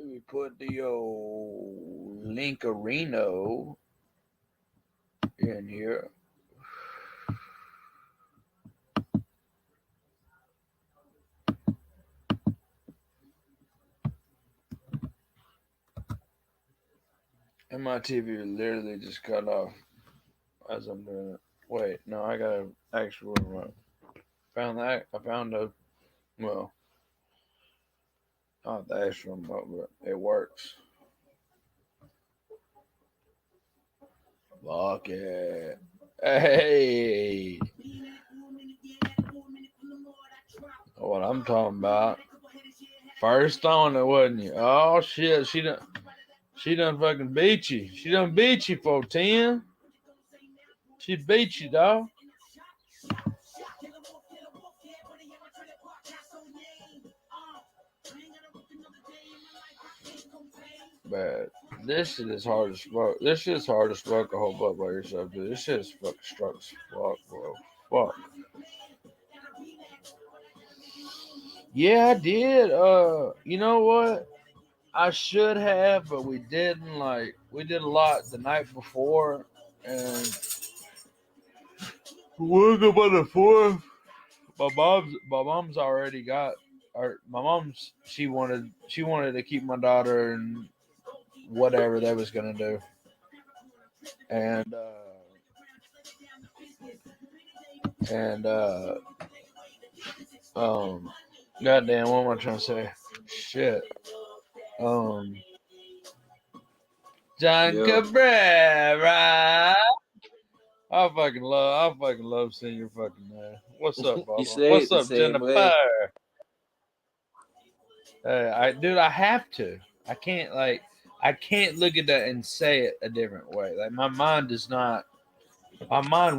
me put the old Linkarino in here. And my TV literally just cut off as I'm doing it. Wait, no, I got an actual remote. Found that. I found well, not the actual remote, but it works. Fuck it. Hey. What I'm talking about. First on it, wasn't you? Oh shit, she done fucking beat you. She done beat you for 10. She beat you, dog. But this shit is hard to smoke. This shit's hard to smoke a whole butt by yourself, dude. This shit's fucking struck as fuck, bro. Fuck. Yeah, I did. You know what? I should have, but we didn't. Like, we did a lot the night before, and we woke up on the fourth. My mom's already got. Or my mom's she wanted to keep my daughter and whatever they was gonna do, and and goddamn, what am I trying to say? Shit. John Yo. Cabrera. I fucking love seeing your fucking what's up, Bubba? You say What's it the up, same Jennifer? way. Dude, I have to. I can't look at that and say it a different way. Like my mind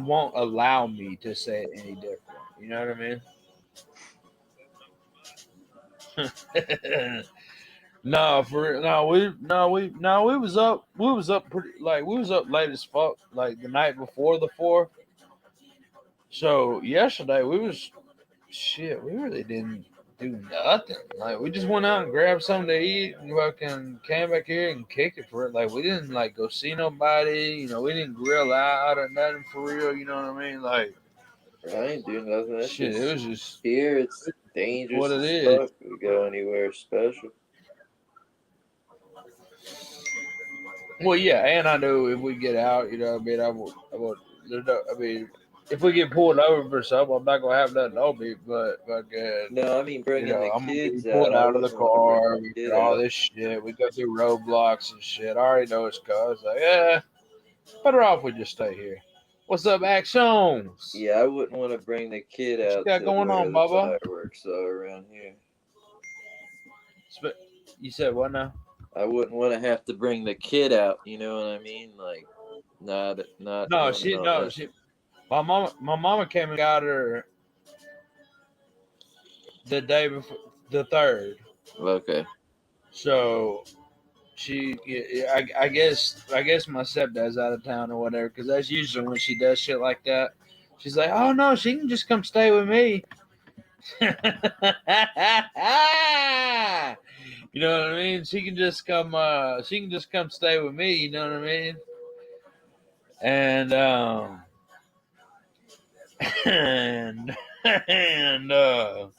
won't allow me to say it any different. You know what I mean? No, we was up pretty like we was up late as fuck like the night before the fourth. So yesterday we really didn't do nothing. Like we just went out and grabbed something to eat and fucking came back here and kicked it for it. Like we didn't like go see nobody, we didn't grill out or nothing for real, you know what I mean? Like I ain't doing nothing. That's shit, just it was just here. It's dangerous what it as is. fuck to go anywhere special. Well, yeah, and I know if we get out, I mean, if we get pulled over for something, I'm not gonna have nothing on me. But fucking, No, I mean bringing the I'm gonna be kids pulled out. I out of the wouldn't want to bring car. the We kid get all out. this shit. We go through roadblocks and shit. I already know it's cause like, yeah, better off we just stay here. What's up, Actions? Yeah, I wouldn't want to bring the kid What you out got to going where on, the Bubba? fireworks are around here. You said what now? I wouldn't want to have to bring the kid out. You know what I mean? Like, not No, going out nothing. my mama came and got her the day before the third. Okay. So I guess my stepdad's out of town or whatever, because that's usually when she does shit like that. She's like, oh no, she can just come stay with me. You know what I mean? She can just come stay with me, you know what I mean? And and of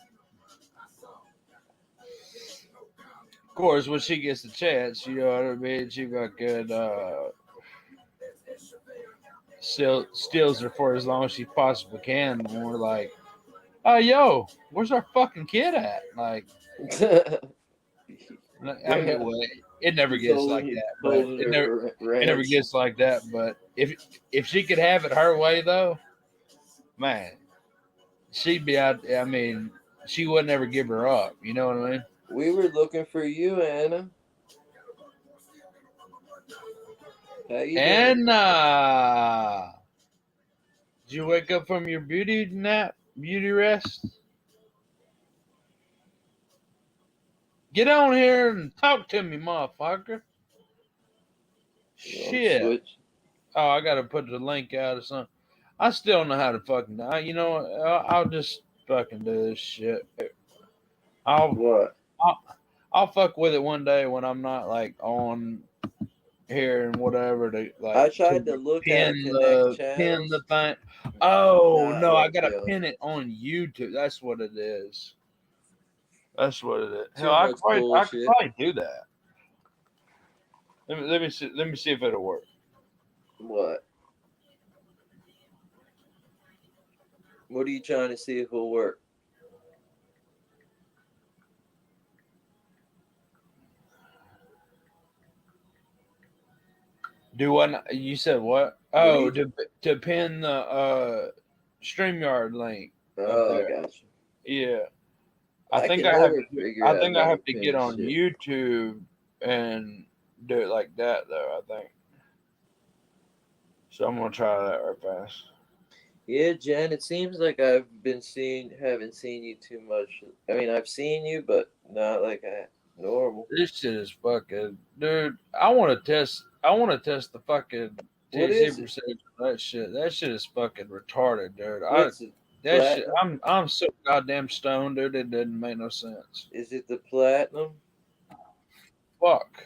course when she gets the chance, you know what I mean, she fucking steals her for as long as she possibly can, and we're like, oh yo, where's our fucking kid at? Like, I mean, well, it never He's gets like that, but holding it her never for it never ransom. gets like that. But if she could have it her way though, man, she'd be out. I mean, she wouldn't ever give her up. You know what I mean? We were looking for you, Anna. How you doing? And did you wake up from your beauty rest? Get on here and talk to me, motherfucker. You on Shit. Switch? Oh, I gotta put the link out or something. I still don't know how to fucking. You know what? I'll just fucking do this shit. I'll What? I'll, I'll fuck with it one day when I'm not like on here and whatever to I like tried to look how to connect pin the channels. thing. Oh Not no, I gotta working. pin it on YouTube. That's what it is. That's what it is. Hell, Too much I could bullshit. probably do that. Let me see if it'll work. What? What are you trying to see if it'll work? Do one. You said what? What are Oh, you? to pin the StreamYard link up Oh, I there. got you. Yeah, I I think can I have never to. figure I out think how I to have to get pin on shit. YouTube and do it like that though. I think so. I'm gonna try that right fast. Yeah, Jen, it seems like haven't seen you too much. I mean, I've seen you, but not like normal. This shit is fucking, dude. I want to test. I want to test the fucking What THC is it? percentage of that shit. That shit is fucking retarded, dude. What's it? That shit. Platinum? I'm so goddamn stoned, dude. It didn't make no sense. Is it the platinum? Fuck.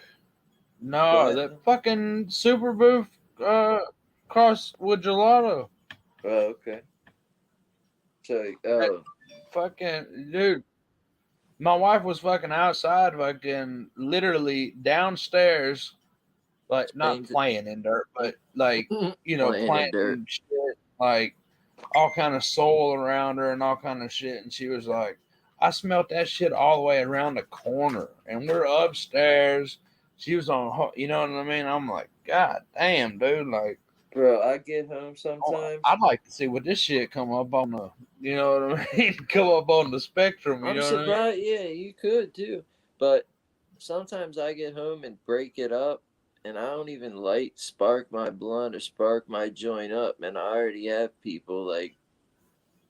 No, that Platinum? fucking super booth cross with gelato. Oh, okay. So, That fucking dude. My wife was fucking outside, fucking literally downstairs, like not painted playing in dirt, but like playing in dirt. planting shit, like all kind of soil around her and all kind of shit. And she was like, I smelt that shit all the way around the corner, and we're upstairs. She was on, you know what I mean? I'm like, God damn, dude, like. Bro, I get home sometimes. I'd like to see what this shit come up on the, you know what I mean? Come up on the spectrum, you I'm know what I mean? surprised. Yeah, you could too. But sometimes I get home and break it up, and I don't even light spark my blunt or spark my joint up, and I already have people like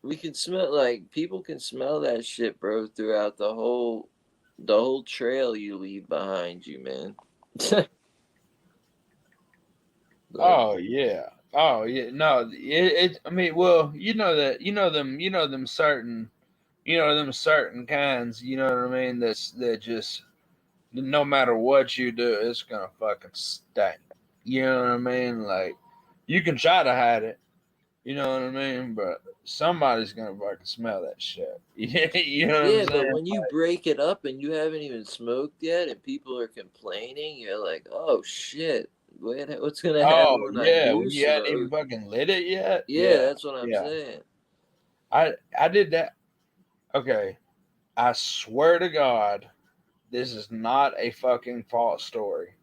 we can smell like people can smell that shit, bro, throughout the whole trail you leave behind you, man. Like, Oh yeah. Oh yeah. No, it I mean, well, you know that you know them certain kinds, you know what I mean, that just no matter what you do, it's gonna fucking stink. You know what I mean? Like you can try to hide it, you know what I mean, but somebody's gonna fucking smell that shit. You know what I'm yeah, but saying? when you break it up and you haven't even smoked yet, and people are complaining, you're like, oh shit, what's gonna Oh happen when I yeah, do when you hadn't even smoke? fucking lit it yet. Yeah, Yeah, that's what I'm yeah. saying. I did that. Okay, I swear to God, this is not a fucking false story.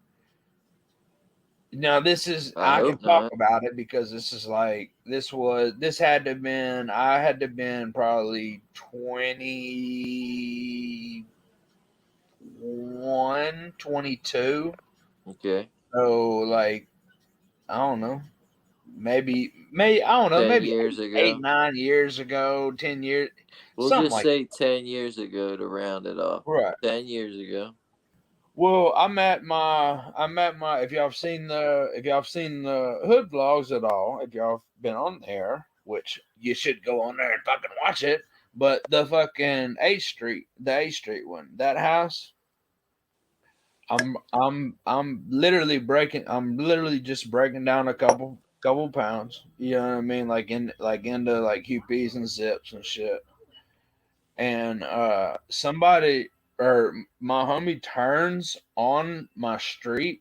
Now this is I I can hope talk not. about it because this is like this had to have been I had to have been probably 21, 22. Okay, So like I don't know, maybe I don't know, 10 maybe years eight ago. 9 years ago, 10 years, We'll something just like say 10 years ago to round it off. that. Right. 10 years ago. Well, I'm at my if y'all have seen the hood vlogs at all, if y'all have been on there, which you should go on there and fucking watch it. But the fucking the 8th Street one, that house, I'm literally just breaking down a couple pounds. You know what I mean? Like into like QPs and zips and shit. And somebody or my homie turns on my street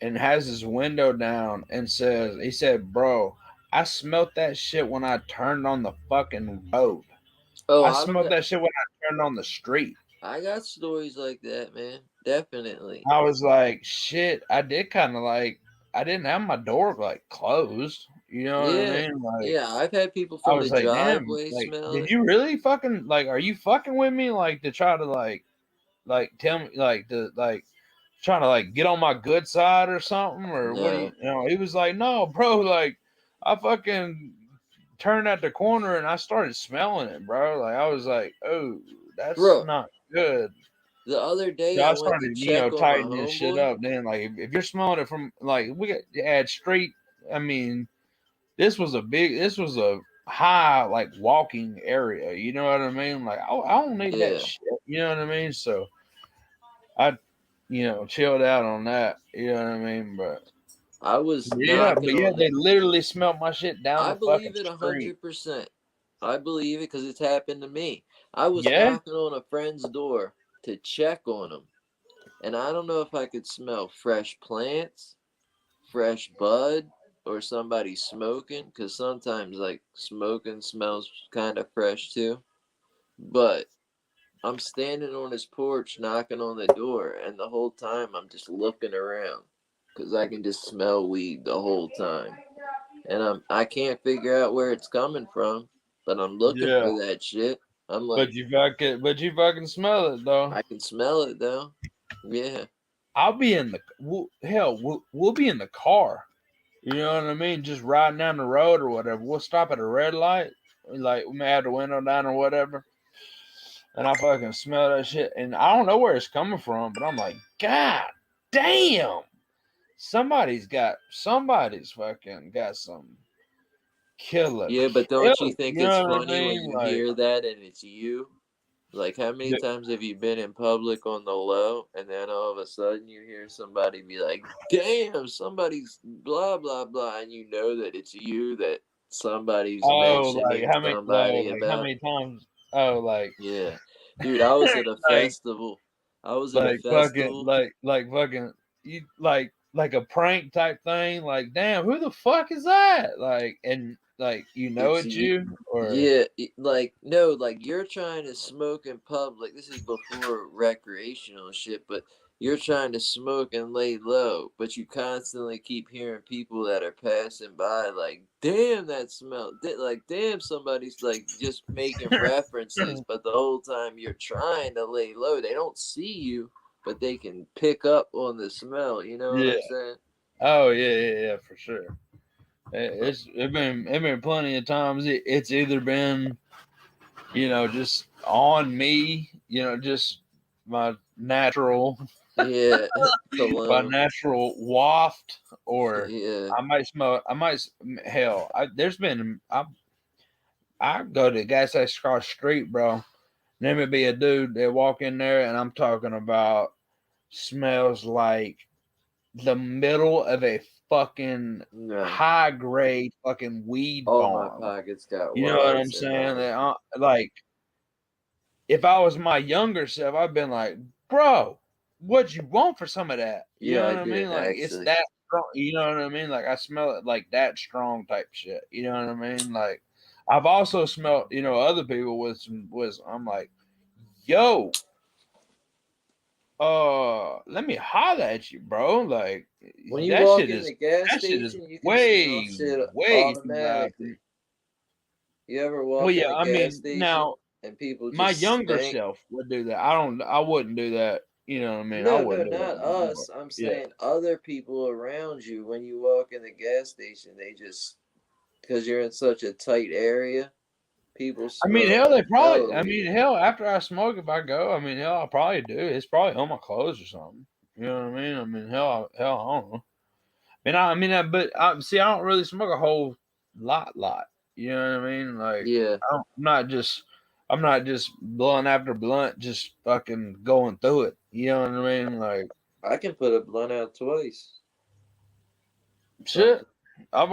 and has his window down and he said, bro, I smelt that shit when I turned on the fucking road. Oh, I smelt that shit when I turned on the street. I got stories like that, man. Definitely. I was like, shit, I did kind of like, I didn't have my door like closed. You know what I Yeah. mean? Like, Yeah, I've had people I from the was like, damn, driveway like, smell did it. you really fucking, like, are you fucking with me? Like, to try to, like, tell me, trying to, like, get on my good side or something? Or what do No. you know? He was like, no, bro, like, I fucking turned at the corner and I started smelling it, bro. Like, I was like, oh, that's Bro, not good. the other day So I I went to started, check on my tightening this shit homeboy. up. Then, like, if you're smelling it from, like, we got add street. I mean, this was a high, like, walking area. You know what I mean? Like, I don't need that Yeah. shit. You know what I mean? So I chilled out on that. You know what I mean? But I was yeah, knocking on they literally smelled my shit down I the fucking believe it street. 100%. I believe it because it's happened to me. I was Yeah. knocking on a friend's door to check on him, and I don't know if I could smell fresh plants, fresh bud, or somebody smoking because sometimes like smoking smells kind of fresh too. But I'm standing on his porch knocking on the door, and the whole time I'm just looking around because I can just smell weed the whole time. And I can't figure out where it's coming from, but I'm looking Yeah. for that shit. I'm like, But you fucking smell it though. I can smell it though. Yeah. I'll be in the we'll be in the car. You know what I mean? Just riding down the road or whatever. We'll stop at a red light, like we may have the window down or whatever, and I fucking smell that shit. And I don't know where it's coming from, but I'm like, God damn, somebody's fucking got some killer. Yeah, but don't you Kill, think you it's know what I funny when mean? you Like, hear that and it's you? Like, how many yeah, times have you been in public on the low and then all of a sudden you hear somebody be like, damn, somebody's blah, blah, blah, and you know that it's you that somebody's mentioning somebody how about? many times? Oh, like Yeah. Dude, I was at a like festival. I was at a fucking festival. fucking you like a prank type thing. Like, damn, who the fuck is that? Like, and like It's it's you or yeah, like no, like you're trying to smoke in public. This is before recreational shit, but you're trying to smoke and lay low, but you constantly keep hearing people that are passing by like, "Damn, that smell!" Like, "Damn, somebody's like just making references," but the whole time you're trying to lay low, they don't see you, but they can pick up on the smell. You know what yeah. I'm saying? Oh yeah, for sure. Uh, It been plenty of times. It's either been just on me, just my natural Yeah, my cologne. natural waft, or Yeah. I might hell. There's been I go to the gas station across the street, bro. There may be a dude that walk in there, and I'm talking about smells like the middle of a fucking No. high grade fucking weed All my farm. pockets got You know what I'm wads in saying? mine. Like, if I was my younger self, I'd been like, bro, what you want for some of that? You Yeah, know I what I mean? did Like, it's actually. that strong. You know what I mean? Like, I smell it like that strong type shit. You know what I mean? Like, I've also smelled, other people with some, I'm like, yo, let me holler at you, bro. Like, When you that walk shit in is, the gas that shit is station, you can smell way, shit way too loud for me. automatically. You ever Well, walk in yeah, a I gas mean, station now and people my just younger stink? self would do that. I wouldn't do that. You know what I mean? I No, no, wouldn't do not that anymore. us. I'm Yeah. saying other people around you when you walk in the gas station, they just, because you're in such a tight area, people I mean, smell hell, like they probably. hella I mean, weed. hell, after I smoke, if I go, I mean, hell, I'll probably do. It's probably on my clothes or something. You know what I mean? I mean, hell, I don't know. But see, I don't really smoke a whole lot. You know what I mean? Like, Yeah, I'm not just blunt after blunt, just fucking going through it. You know what I mean? Like, I can put a blunt out twice. shit, Something. I've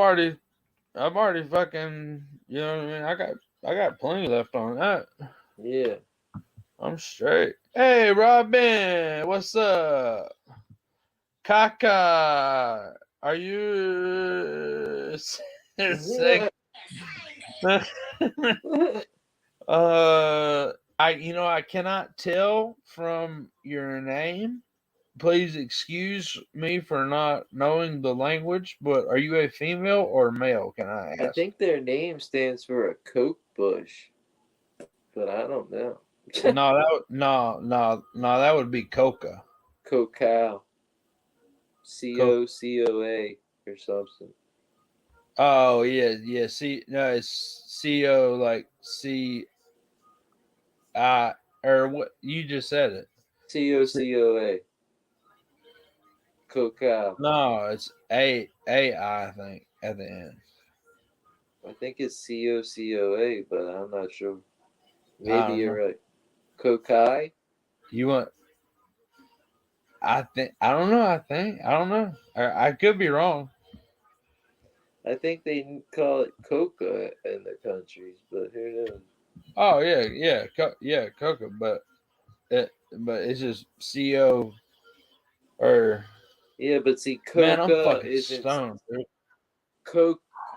already, fucking, you know what I mean? I got plenty left on that. Yeah. I'm straight. Hey, Robin, what's up? Kaka, are you sick? I cannot tell from your name. Please excuse me for not knowing the language, but are you a female or male? Can I I ask? think their name stands for a coke bush, but I don't know. No, that would be Coca. Cocoa. Coca. COCOA or something. Oh yeah. See, no, it's CO like I or what you just said it. COCOA. Cocoa. No, it's AI. I think at the end. I think it's COCOA, but I'm not sure. I Maybe don't you're know. right. Kokai? You want? I don't know. I don't know. I could be wrong. I think they call it coca in the countries, but who knows? Oh yeah, coca, but it's just co or Yeah, but see, man. I'm coca fucking isn't stoned, dude.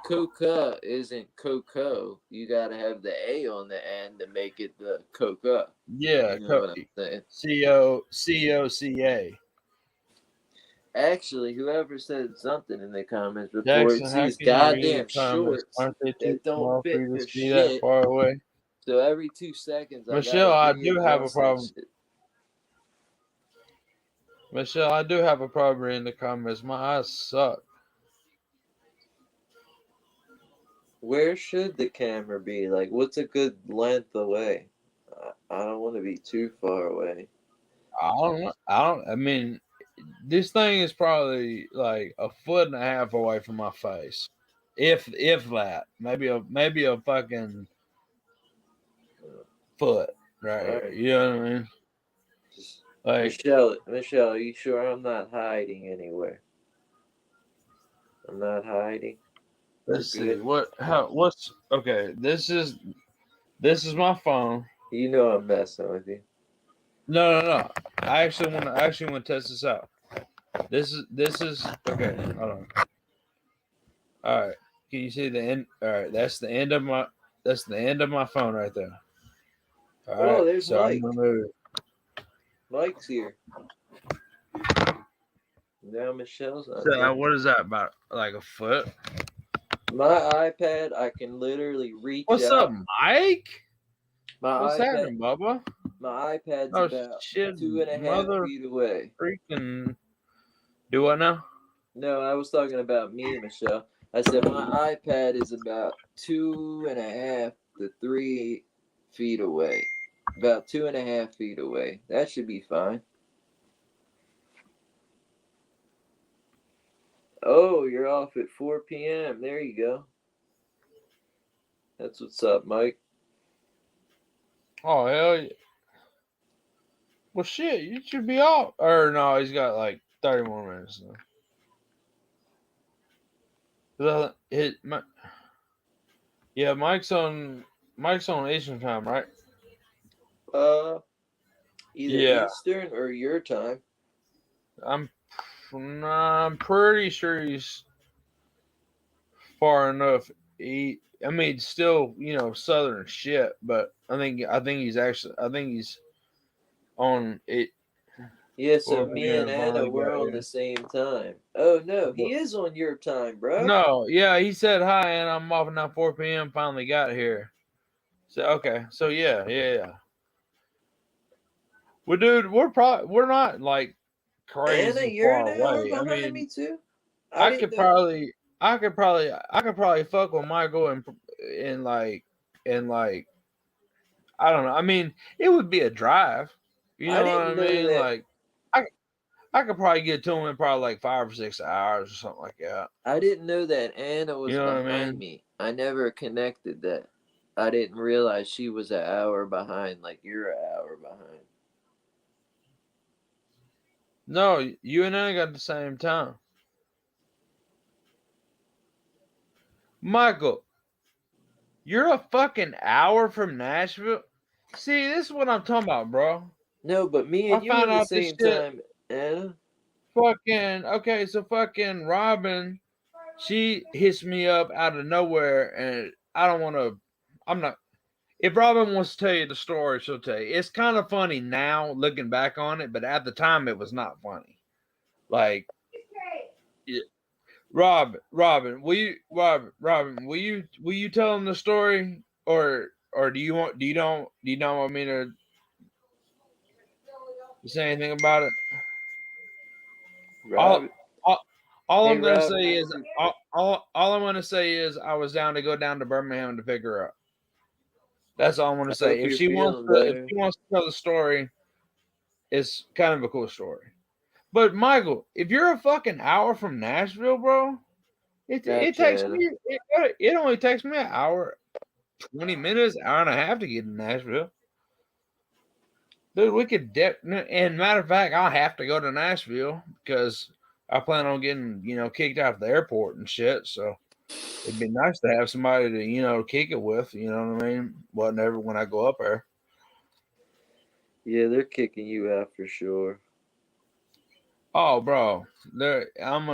coca isn't cocoa. You gotta have the a on the end to make it the coca. Yeah, You know what I'm saying? coca. Actually, whoever said something in the comments before, Jackson, it's how these can you read the goddamn comments? shorts Aren't they too that don't small for fit you to for see that shit. far away? So every 2 seconds, I Michelle, gotta I do have a readjust that problem. shit. Michelle, I do have a problem reading the comments. My eyes suck. Where should the camera be? Like, what's a good length away? I don't want to be too far away. I don't know. I mean, this thing is probably like a foot and a half away from my face, if that. Maybe a fucking foot, All right? right, You know what I mean? just Like, Michelle, are you sure I'm not hiding anywhere? I'm not hiding. We're let's see good. what's okay. This is my phone. You know I'm messing with you. No. I actually want to test this out. This is okay. Hold on. All right. Can you see the end? All right. That's the end of my phone right there. All Oh, right. there's So I'm gonna Mike. move it. Mike's here. Now Michelle's not So there. what is that about? Like a foot? My iPad, I can literally reach What's up, out. Mike? What's My iPad, happening, Bubba? my iPad's Oh about shit, two and a half mother feet away. freaking. Do what now? No, I was talking about me, Michelle. I said my iPad is about 2.5 to 3 feet away. About 2.5 feet away. That should be fine. Oh, you're off at 4 p.m. There you go. That's what's up, Mike. Oh hell yeah. Well shit, you should be off. Or no, he's got like 30 more minutes now. Yeah, Mike's on Eastern time, right? Uh, Either Yeah, Eastern or your time. I'm. I'm pretty sure he's far enough. I mean, still, southern shit, but I think he's actually, I think he's on it. Yeah, so Four me and p.m. Anna, finally we're got on here. the same time. Oh no, But he is on your time, bro. no, yeah, he said hi, and I'm off now. 4 p.m. finally got here. So okay, so yeah. Well, dude, we're not like Anna, crazy you're far an hour away. I behind mean, me too. I I didn't could know. probably, I could probably fuck with Michael and like, and like, I don't know. I mean, it would be a drive. You I know what didn't I know mean? that. Like, I, I could probably get to him in probably like 5 or 6 hours or something like that. I didn't know that Anna You was know what I behind mean? me. I never connected that. I didn't realize she was an hour behind, like you're an hour behind. No, you and I got the same time. Michael, you're a fucking hour from Nashville. See, this is what I'm talking about, bro. No, but me I and you found are the out this same shit. time, Anna. Fucking okay, so fucking Robin, she hits me up out of nowhere, and I don't want to. I'm not. If Robin wants to tell you the story, she'll tell you. It's kind of funny now looking back on it, but at the time it was not funny. Like, yeah. Robin, will you tell him the story, or do you don't want me to say anything about it? All, Robin. all, all Hey, I'm gonna Robin, say I is hope you're. all I'm gonna say is I was down to go down to Birmingham to pick her up. That's all I'm gonna I say. hope you're feeling better. If she wants to tell the story, it's kind of a cool story. But Michael, if you're a fucking hour from Nashville, bro, it Gotcha, takes Anna. me it only takes me an hour, 20 minutes, hour and a half to get to Nashville. Dude, we could and matter of fact, I'll have to go to Nashville because I plan on getting, kicked out of the airport and shit. So it'd be nice to have somebody to, kick it with, you know what I mean? Whatever when I go up there. Yeah, they're kicking you out for sure. Oh, bro, I'm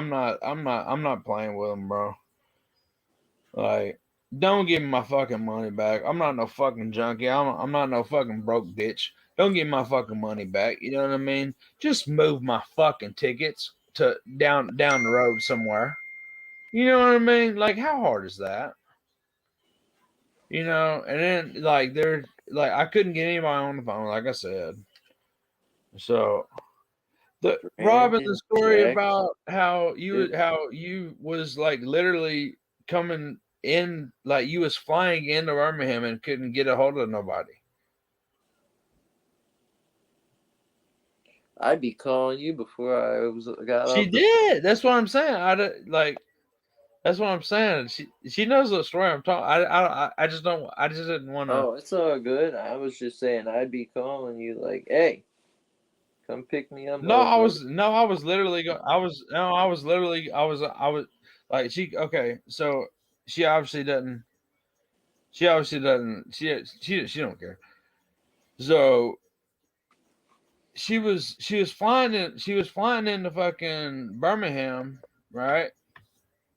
not playing with them, bro. Like, don't give me my fucking money back. I'm not no fucking junkie. I'm not no fucking broke bitch. Don't give me my fucking money back. You know what I mean? Just move my fucking tickets to down the road somewhere. You know what I mean? Like, how hard is that? And then like they're like I couldn't get anybody on the phone, like I said. So the Robin, the Brandon story Jackson. about how you was like literally coming in, like you was flying into Birmingham and couldn't get a hold of nobody. I'd be calling you before I got She off the. did. That's what I'm saying. Like. That's what I'm saying. She knows the story I'm talking. I just don't. I just didn't want to. Oh, it's all good. I was just saying I'd be calling you like, hey, come pick me up, No, I motherfucker. was no. I was literally. I was no. I was literally. I was like she. Okay, so she obviously doesn't. She obviously doesn't. She don't care. So she was flying into fucking Birmingham, right?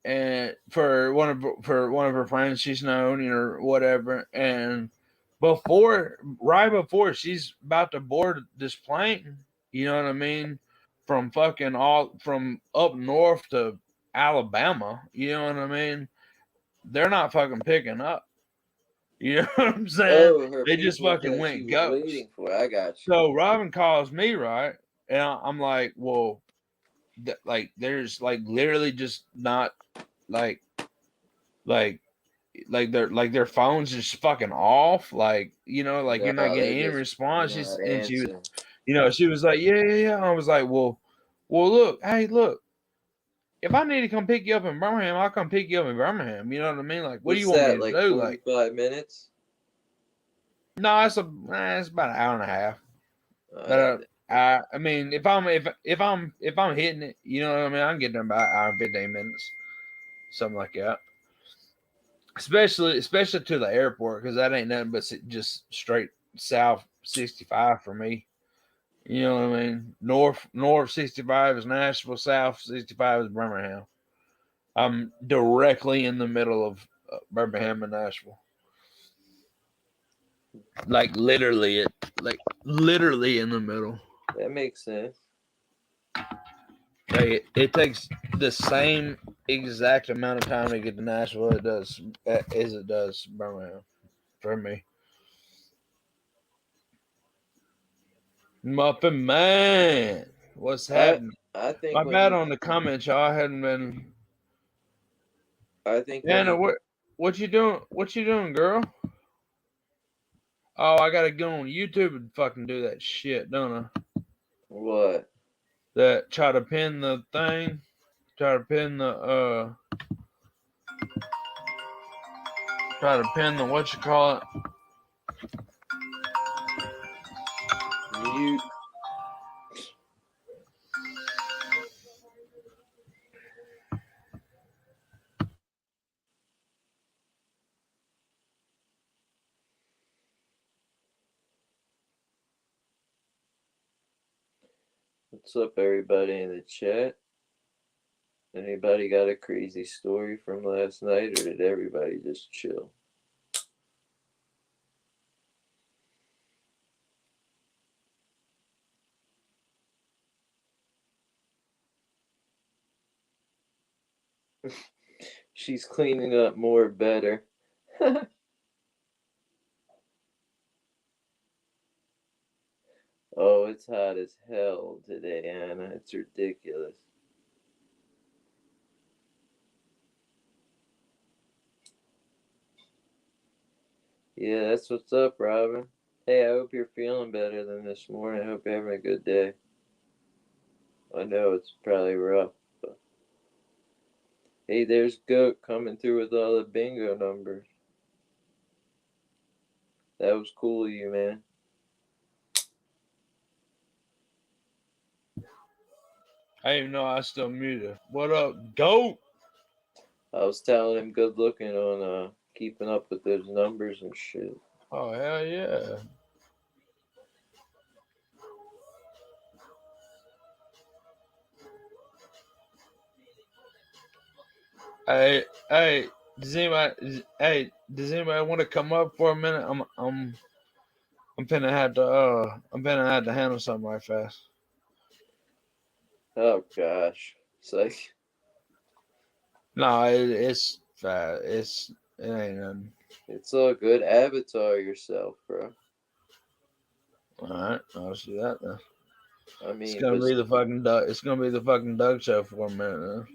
And for one of her friends she's known, or whatever. And right before she's about to board this plane, you know what I mean? From fucking all from up north to Alabama, you know what I mean? They're not fucking picking up. You know what I'm saying? Oh, her They just people fucking that she went was ghost. waiting for. I got you. So Robin calls me, right? And I'm like, well, like there's like literally just not like like their phones just fucking off, like like you're not No, getting they any just response. not She was, answering. she was like, yeah, yeah, yeah. I was like, well, look, hey, look, if I need to come pick you up in Birmingham, I'll come pick you up in Birmingham. You know what I mean? Like, what do you What's want me that, to like do? Like, 45 minutes? no, it's about an hour and a half. But Uh, I mean, if I'm hitting it, you know what I mean? I can get done by an hour and 15 minutes, something like that. Especially to the airport, because that ain't nothing but just straight south 65 for me. You know what I mean? North 65 is Nashville, south 65 is Birmingham. I'm directly in the middle of Birmingham and Nashville. Like literally in the middle. that makes sense. Like it takes the same exact amount of time to get to Nashville as it does Birmingham for me. Muffin Man, what's I happening? I think My when bad you on the comments, y'all. I hadn't been. I think when Anna, you what you doing? What you doing, girl? Oh, I gotta go on YouTube and fucking do that shit, don't I? what? That try to pin the thing, try to pin the what you call it. Mute. What's up, everybody in the chat? Anybody got a crazy story from last night, or did everybody just chill? She's cleaning up more better. Oh, it's hot as hell today, Anna. It's ridiculous. Yeah, that's what's up, Robin. Hey, I hope you're feeling better than this morning. I hope you're having a good day. I know it's probably rough, but hey, there's Goat coming through with all the bingo numbers. That was cool of you, man. I didn't even know I still muted. What up, goat? I was telling him good looking on keeping up with those numbers and shit. Oh hell yeah! Hey, does anybody want to come up for a minute? I'm finna have to handle something right fast. Oh gosh, it's like No, it's fast. It ain't nothing. it's all good. Avatar yourself, bro. All right, I'll see that then. I It's mean, gonna but be the fucking Doug. It's gonna be the fucking Doug show for a minute. Then.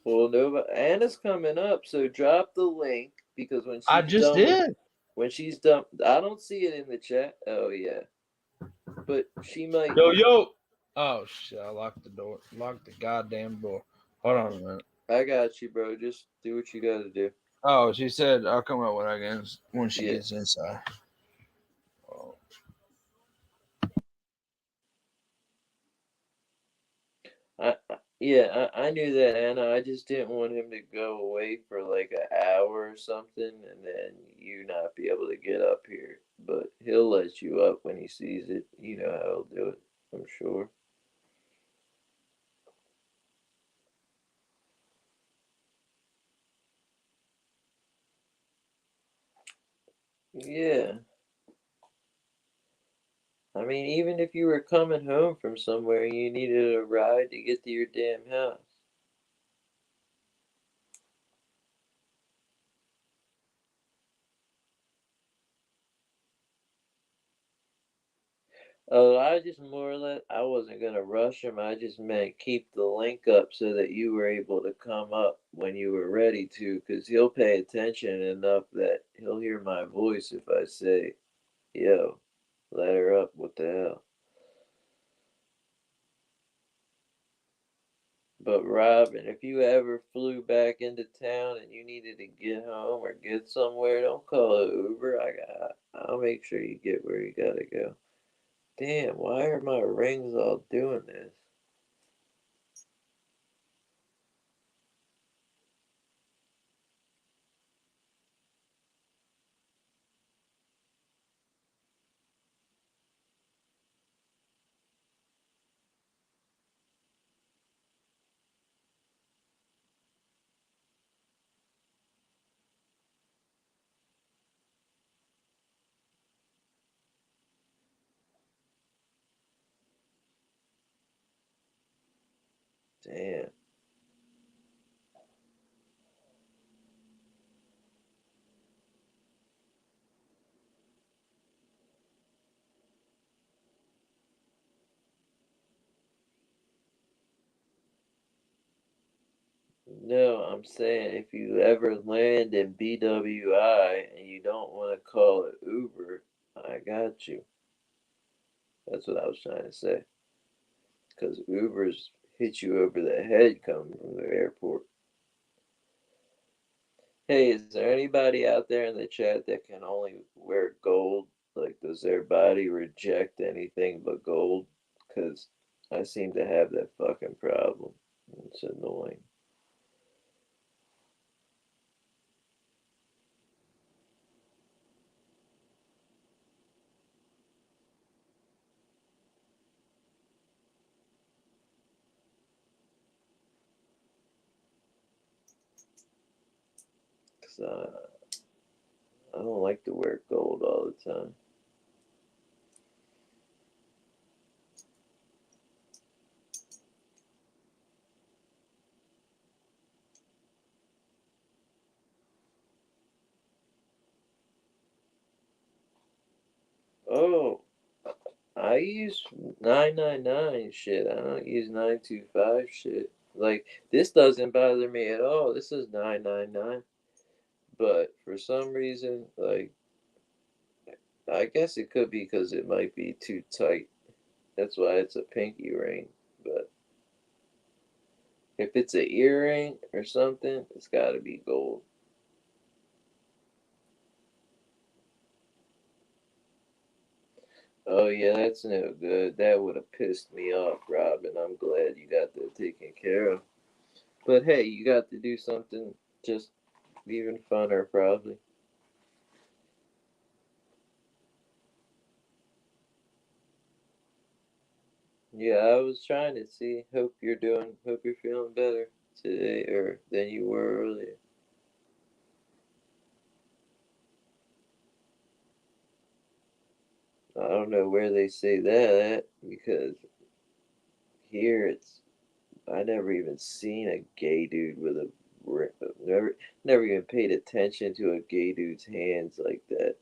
well, no, Anna's coming up, so drop the link because I just did. when she's done, I don't see it in the chat. Oh yeah, but she might. Yo. Oh shit! I locked the door. Locked the goddamn door. Hold on a minute. I got you, bro. Just do what you got to do. Oh, she said I'll come out when she Yeah. gets inside. Oh. I knew that, Anna. I just didn't want him to go away for like an hour or something, and then you not be able to get up here. But he'll let you up when he sees it. You know how he'll do it, I'm sure. Yeah. I mean, even if you were coming home from somewhere and you needed a ride to get to your damn house. Oh, I just more or less, I wasn't gonna rush him. I just meant keep the link up so that you were able to come up when you were ready to, because he'll pay attention enough that he'll hear my voice if I say, yo, let her up. What the hell? But Robin, if you ever flew back into town and you needed to get home or get somewhere, don't call it Uber. I'll make sure you get where you gotta go. Damn, why are my rings all doing this? Damn. No, I'm saying if you ever land in BWI and you don't want to call it Uber, I got you. That's what I was trying to say. Because Ubers hit you over the head coming from the airport. Hey, is there anybody out there in the chat that can only wear gold? Like, does their body reject anything but gold? Because I seem to have that fucking problem. It's annoying. Because I don't like to wear gold all the time. Oh, I use 999 shit. I don't use 925 shit. Like, this doesn't bother me at all. This is 999. But for some reason, like, I guess it could be because it might be too tight. That's why it's a pinky ring. But if it's an earring or something, it's got to be gold. Oh yeah, that's no good. That would have pissed me off, Robin. I'm glad you got that taken care of. But hey, you got to do something just even funner, probably. Yeah, I was trying to see. Hope you're feeling better today, or than you were earlier. I don't know where they say that because here it's. I never even seen a gay dude with a never even paid attention to a gay dude's hands like that.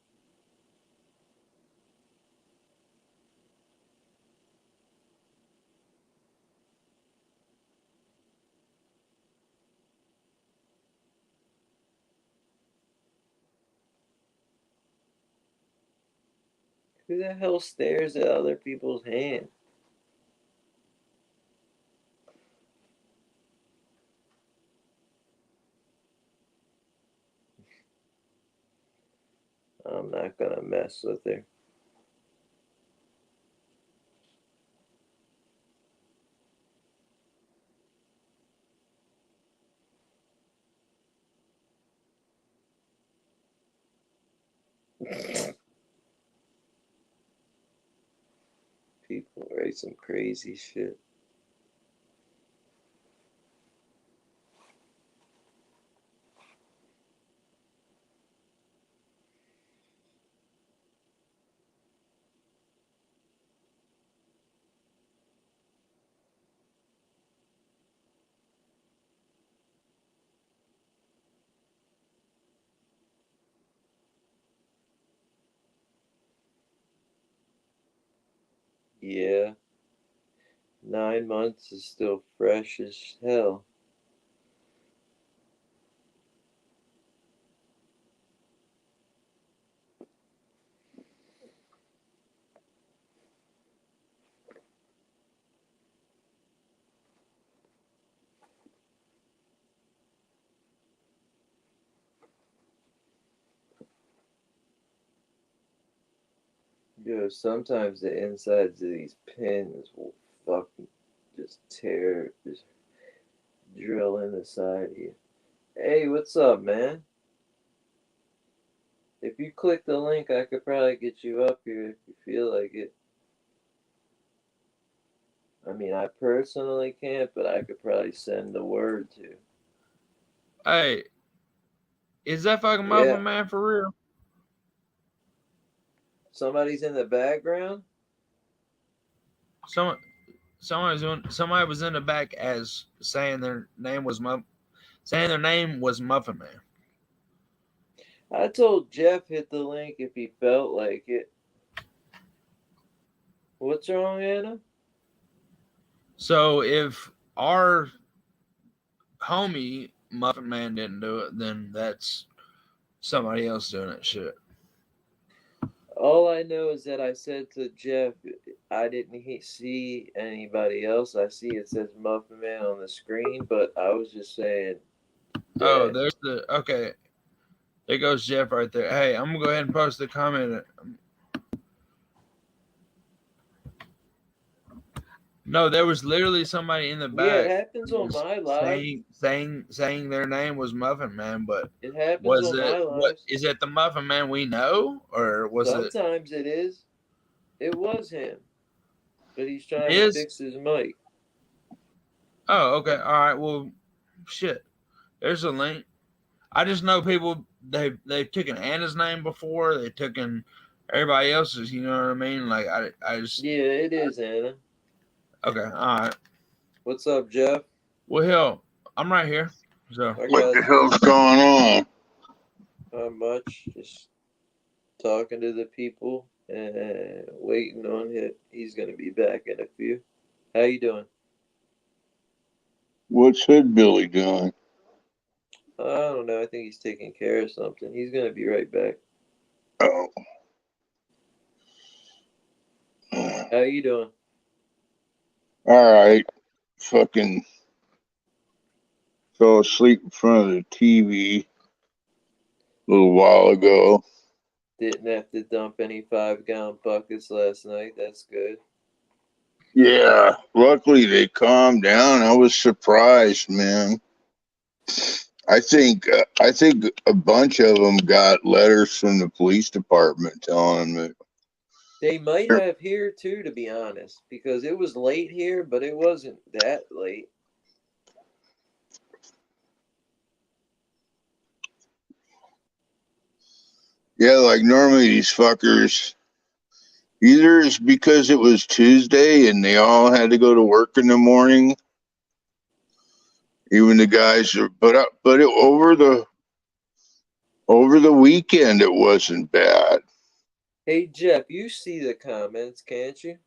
Who the hell stares at other people's hands? I'm not gonna mess with her. People write some crazy shit. Yeah, 9 months is still fresh as hell. Yo, sometimes the insides of these pins will fucking just drill in the side of you. Hey, what's up, man? If you click the link, I could probably get you up here if you feel like it. I mean, I personally can't, but I could probably send the word to. Hey, is that fucking Yeah, Muffin Man for real? somebody's in the background? Someone, somebody was in the back as saying their name was Muffin Man. I told Jeff hit the link if he felt like it. What's wrong, Anna? So if our homie Muffin Man didn't do it, then that's somebody else doing that shit. All I know is that I said to Jeff, I didn't see anybody else. I see it says Muffin Man on the screen, but I was just saying Oh, that. there's the okay. There goes Jeff right there. Hey, I'm gonna go ahead and post the comment. No, there was literally somebody in the Yeah, it back happens on was my live. saying their name was Muffin Man, but It happens was on it my what lives. is it the Muffin Man we know or was it Sometimes it is. It was him, but he's trying to his? fix his mic. Oh, okay. All right. Well, shit. There's a link. I just know people they've taken Anna's name before. They've taken everybody else's. You know what I mean? Like I just Yeah, it is, Anna. okay. All right. What's up, Jeff? Well, hell, I'm right here. So I What got the hell's going on? not much. Just talking to the people and waiting on him. He's gonna be back in a few. How you doing? What's Hood Billy doing? I don't know. I think he's taking care of something. He's gonna be right back. Oh, How you doing? all right. Fucking fell asleep in front of the TV a little while ago. didn't have to dump any 5-gallon buckets last night. That's good. Yeah, luckily they calmed down. I was surprised, man. I think a bunch of them got letters from the police department telling them They might that. have here too, to be honest, because it was late here, but it wasn't that late. Yeah, like normally these fuckers, either it's because it was Tuesday and they all had to go to work in the morning, even the guys are, but over the weekend it wasn't bad. Hey Jeff, you see the comments, can't you?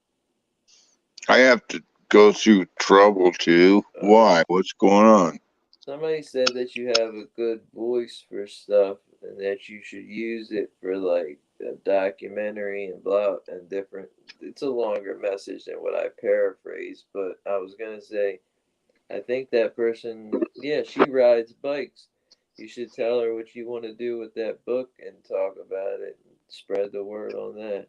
I have to go through trouble too. Why? What's going on? Somebody said that you have a good voice for stuff and that you should use it for like a documentary and blah and different. It's a longer message than what I paraphrased, but I was gonna say I think that person, yeah, she rides bikes. You should tell her what you want to do with that book and talk about it and spread the word on that.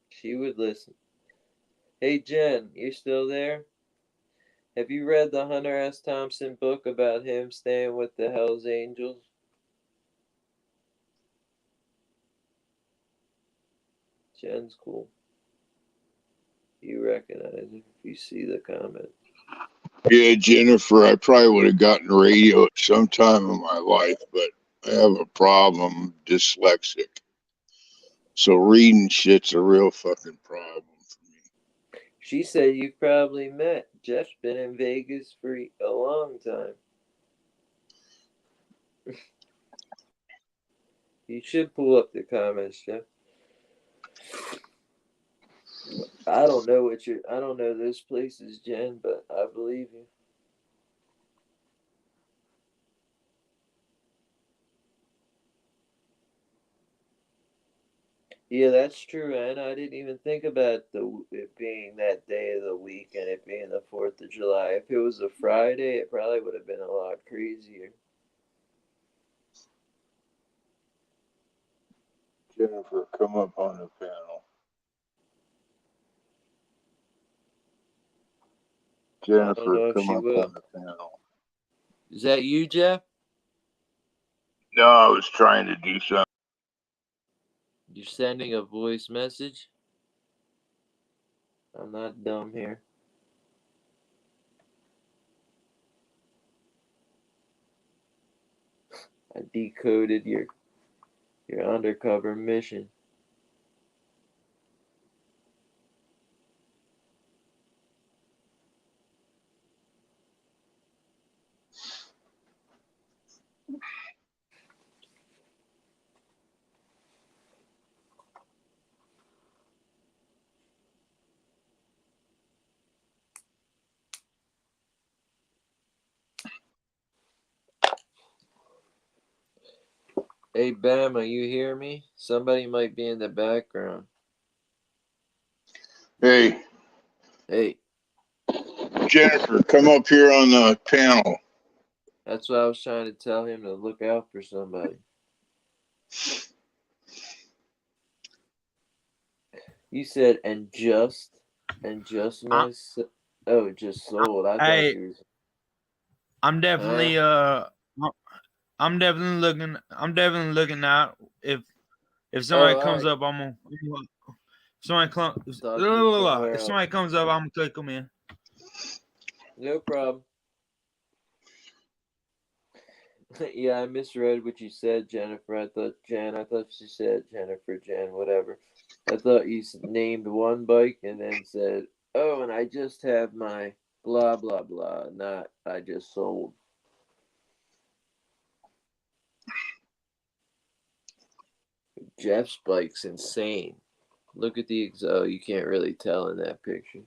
She would listen. Hey Jen, you still there? Have you read the Hunter S. Thompson book about him staying with the Hells Angels? Jen's cool. You recognize it if you see the comment. Yeah, Jennifer, I probably would have gotten radio at some time in my life, but I have a problem. I'm dyslexic. So reading shit's a real fucking problem for me. She said you've probably met. Jeff's been in Vegas for a long time. You should pull up the comments, Jeff. I don't know I don't know those places, Jen, but I believe you. Yeah, that's true, and I didn't even think about it being that day of the week and it being the 4th of July. If it was a Friday, it probably would have been a lot crazier. Jennifer, come up on the panel. I don't Jennifer, know if come she up will. on the panel. Is that you, Jeff? No, I was trying to do something. You're sending a voice message? I'm not dumb here. I decoded your undercover mission. Hey, Bama, you hear me? Somebody might be in the background. Hey, Hey, Jennifer, come up here on the panel. that's what I was trying to tell him, to look out for somebody. You said, and just I, my, oh, just sold. I thought hey, you were, I'm huh? definitely I'm definitely looking out. If Oh, somebody all comes right. up, Talk to you somewhere if else. somebody comes up, I'm gonna click them in. No problem. Yeah, I misread what you said, Jennifer. I thought Jen. I thought she said Jennifer, Jen, whatever. I thought you named one bike and then said, "Oh, and I just have my blah blah blah." Not I just sold. Jeff's bike's insane. Look at the exo. You can't really tell in that picture.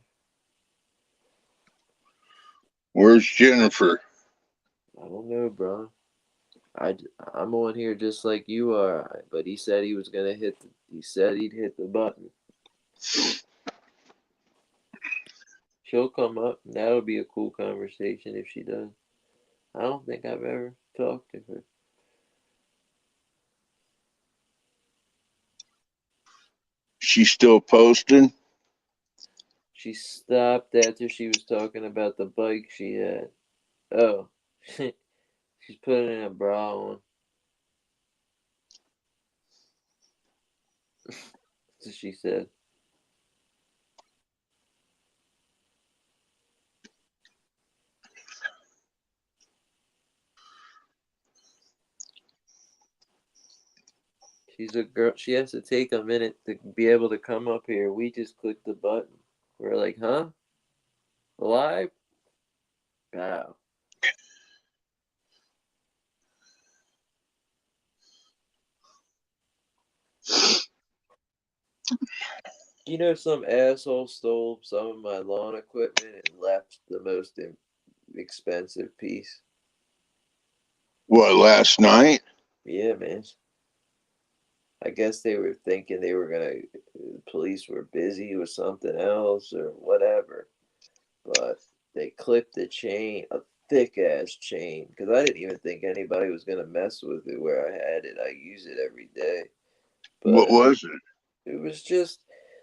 Where's Jennifer? I don't know, bro. I'm on here just like you are, but he said he was gonna hit. He said he'd hit the button. She'll come up. That'll be a cool conversation if she does. I don't think I've ever talked to her. She still posting? She stopped after she was talking about the bike she had. Oh, she's putting a bra on. That's what she said. She's a girl. She has to take a minute to be able to come up here. We just clicked the button. We're like, huh? Live? Wow. You know, some asshole stole some of my lawn equipment and left the most expensive piece. What, last night? Yeah, man. I guess they were thinking they were gonna. The police were busy with something else or whatever, but they clipped the chain, a thick ass chain, because I didn't even think anybody was gonna mess with it where I had it. I use it every day, What but was it? it was just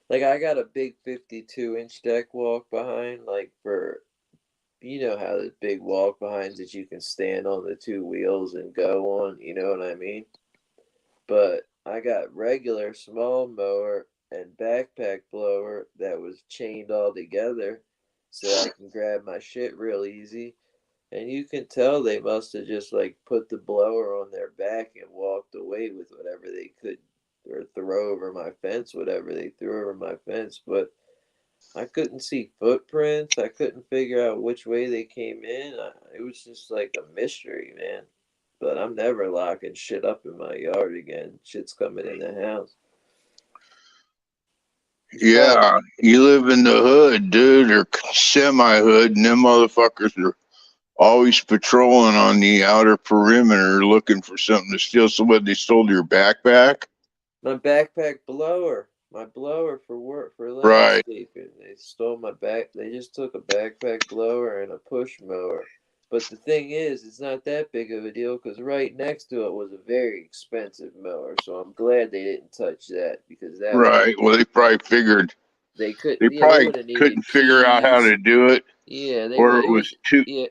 like I got a big 52-inch deck walk behind, like for you know how the big walk behinds that you can stand on the two wheels and go on, you know what I mean? But I got regular small mower and backpack blower that was chained all together so I can grab my shit real easy. And you can tell they must have just like put the blower on their back and walked away with whatever they could or throw over my fence, whatever they threw over my fence. But I couldn't see footprints. I couldn't figure out which way they came in. It was just like a mystery, man. But I'm never locking shit up in my yard again. Shit's coming in the house. Yeah, you live in the hood, dude, or semi-hood, and them motherfuckers are always patrolling on the outer perimeter looking for something to steal. So what, they stole your backpack? My backpack blower. My blower for work for Right, landscaping. They stole my back. They just took a backpack blower and a push mower. But the thing is, it's not that big of a deal because right next to it was a very expensive mower. So I'm glad they didn't touch that because that would have. right. Well, they probably figured They couldn't. they Yeah, they probably would have needed couldn't figure out how keys. to do it, Yeah, they or would. it It was was. too. Yeah.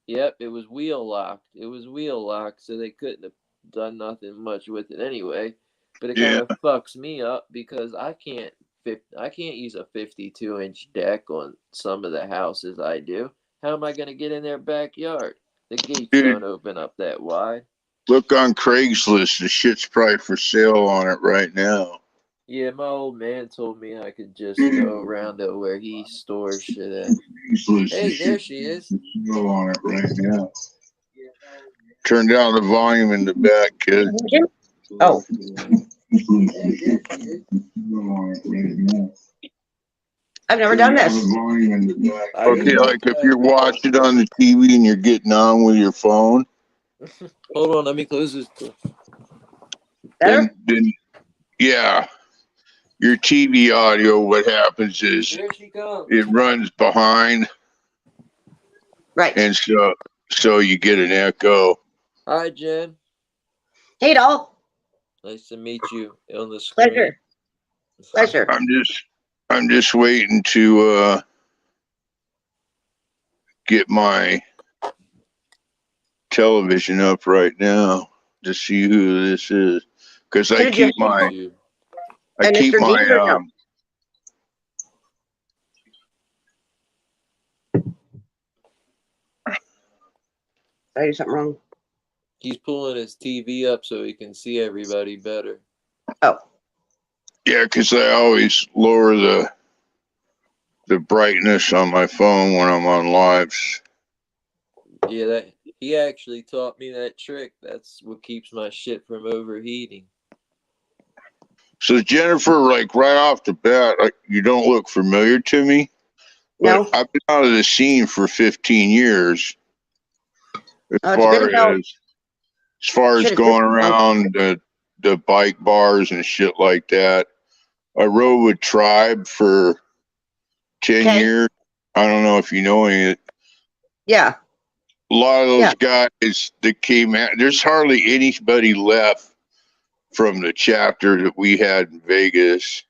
Yep. It was wheel locked. It was wheel locked, so they couldn't have done nothing much with it anyway. But it kind Yeah, of fucks me up because I can't use a 52-inch deck on some of the houses I do. How am I going to get in their backyard? The gates dude. don't open up that wide. Look on Craigslist. The shit's probably for sale on it right now. Yeah, my old man told me I could just go around to where he stores shit at. Craigslist. The Hey, there shit's she probably is. for sale on it right now. Turn down the volume in the back, kid. Oh, I've never done this. I Okay, didn't know like if that. you're watching on the TV and you're getting on with your phone, Hold on, let me close this door. Better? then yeah, your TV audio. What happens is There she comes. it runs behind, Right. and so you get an echo. Hi, Jen. Hey, doll. Nice to meet you on the screen. Pleasure. Pleasure. I'm just waiting to get my television up right now to see who this is, because So did you have YouTube. I keep Mr. my Dean or no? Did I do something wrong? He's pulling his TV up so he can see everybody better. Oh, yeah, because I always lower the brightness on my phone when I'm on lives. Yeah, that he actually taught me that trick. That's what keeps my shit from overheating. So Jennifer, like right off the bat, you don't look familiar to me, but no. I've been out of the scene for 15 years. As It's been far about, as shit, it's been going about, around the bike bars and shit like that. I rode with Tribe for 10 okay. years. I don't know if you know any of it. Yeah. A lot of those Yeah. guys that came out, there's hardly anybody left from the chapter that we had in Vegas.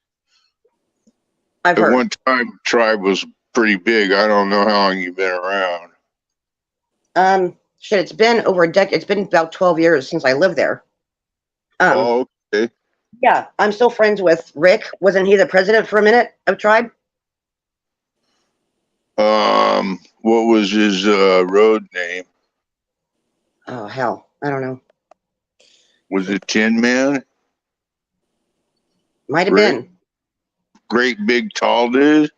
I've At heard. one time, Tribe was pretty big. I don't know how long you've been around. Shit, it's been over a decade. It's been about 12 years since I lived there. Oh, okay. Yeah, I'm still friends with Rick. Wasn't he the president for a minute of Tribe? What was his road name? Oh hell, I don't know. Was it Tin Man? Might have Rick? been. Great big tall dude?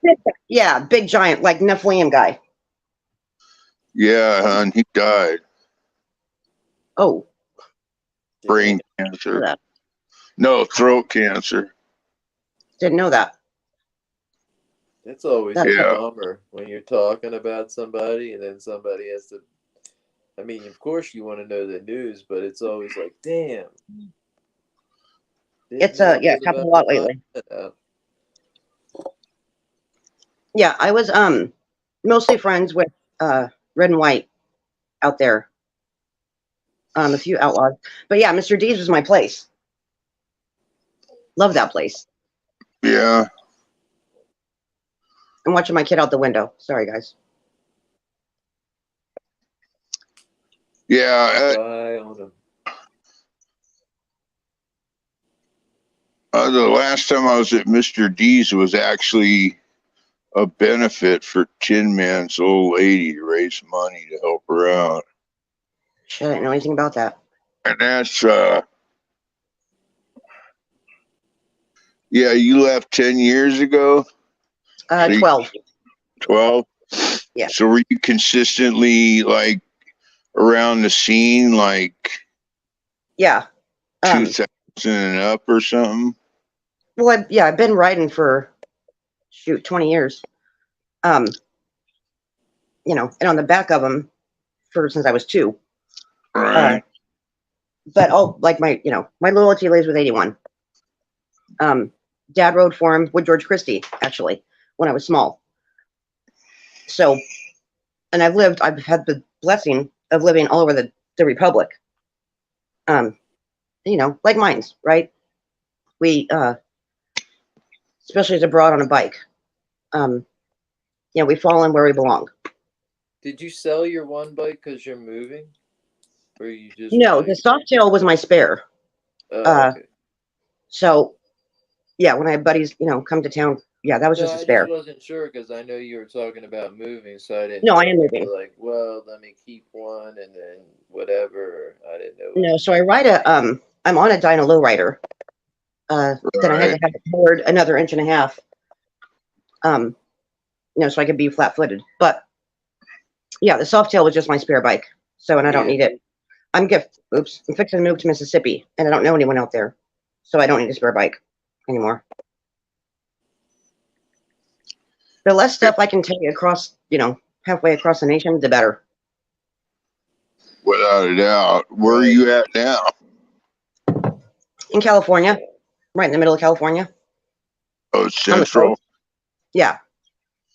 Yeah, big giant, like Nephilim guy. Yeah, hon, he died. Oh, Brain know cancer. that. No, throat cancer. Didn't know that. It's always That's a Yeah. bummer when you're talking about somebody and then somebody has to. I mean, of course you want to know the news, but it's always like, damn. It's I yeah, was it's happened a about to lot find lately. that out. Yeah, I was mostly friends with Red and White out there. A few outlaws, but yeah, Mr. D's was my place. Love that place. Yeah. I'm watching my kid out the window. Sorry, guys. Yeah. Spy on them. The last time I was at Mr. D's was actually a benefit for Tin Man's old lady to raise money to help her out. Shit, I didn't know anything about that. And that's, yeah, you left 10 years ago? So 12. 12? Yeah. So were you consistently like around the scene, like Yeah. 2000 and up or something? Well, I've been riding for 20 years. And on the back of them since I was 2. Right. But like my loyalty lays with 81. Dad rode for him with George Christie, actually, when I was small. So, and I've had the blessing of living all over the Republic. Like mines, right? We, especially as abroad on a bike, we fall in where we belong. Did you sell your one bike because you're moving? Or you just No, the Softail was my spare. okay. So, yeah, when I had buddies, come to town, yeah, that was just a I spare. just wasn't sure because I know you were talking about moving, so I didn't. No, know I am if you moving. were like, well, let me keep one and then whatever. I didn't know. No, so I ride I'm on a Dyna lowrider. Then I had to have it lowered another 1.5 inches. So I could be flat-footed. But yeah, the Softail was just my spare bike. So, and I don't need it. I'm fixing to move to Mississippi, and I don't know anyone out there, so I don't need a spare bike anymore. The less stuff I can take across, halfway across the nation, the better. Without a doubt. Where are you at now? In California, right in the middle of California. Oh, Central. Yeah.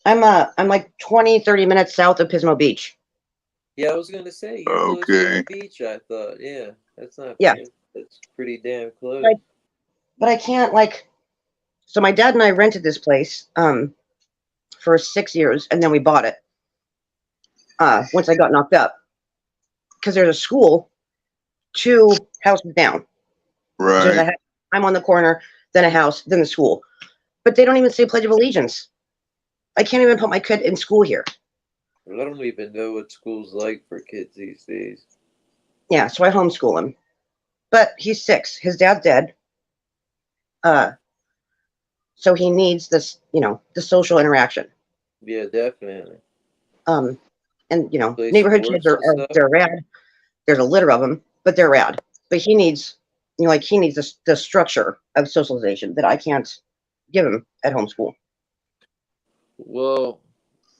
I'm like 20-30 minutes south of Pismo Beach. Yeah, I was gonna say you're close to the beach. I thought, yeah, that's not. Yeah, that's pretty damn close. But I can't So my dad and I rented this place for 6 years, and then we bought it. Once I got knocked up, because there's a school 2 houses down. Right. I'm on the corner, then a house, then the school. But they don't even say Pledge of Allegiance. I can't even put my kid in school here. I don't even know what school's like for kids these days. Yeah, so I homeschool him. But he's 6. His dad's dead. So he needs this, the social interaction. Yeah, definitely. And neighborhood kids they're rad. There's a litter of them, but they're rad. But he needs, he needs the structure of socialization that I can't give him at homeschool. Well,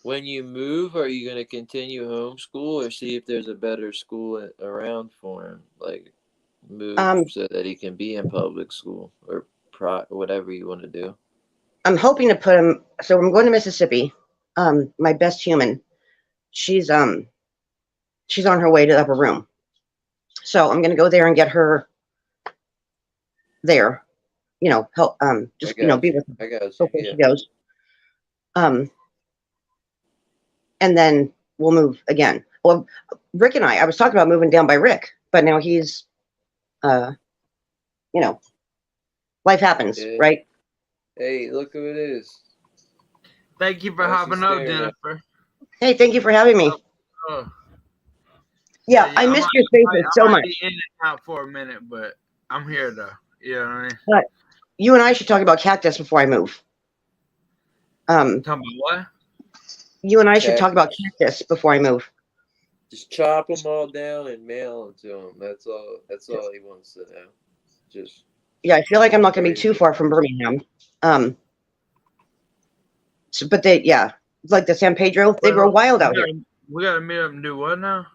when you move, are you going to continue homeschool or see if there's a better school around for him? Like move so that he can be in public school or whatever you want to do. I'm hoping to put him. So I'm going to Mississippi. My best human, she's on her way to the upper room. So I'm going to go there and get her there. Help. Just be with her. I got you. Hopefully she goes. and then we'll move again. Well, Rick and I was talking about moving down by Rick, but now he's, life happens, Yeah. right? Hey, look who it is. Thank you for Why is she hopping up, staring at- Jennifer. Hey, thank you for having me. Yeah, I missed your faces so I much. be in and out for a minute, but I'm here though. You know what I mean? But you and I should talk about cactus before I move. Talking about what? You and I should talk about cactus before I move. Just chop them all down and mail them to him. That's all. That's all he wants to know. Just. Yeah, I feel like I'm not going to be too far from Birmingham. But like the San Pedro, they grow wild out here. We gotta meet up and do what now?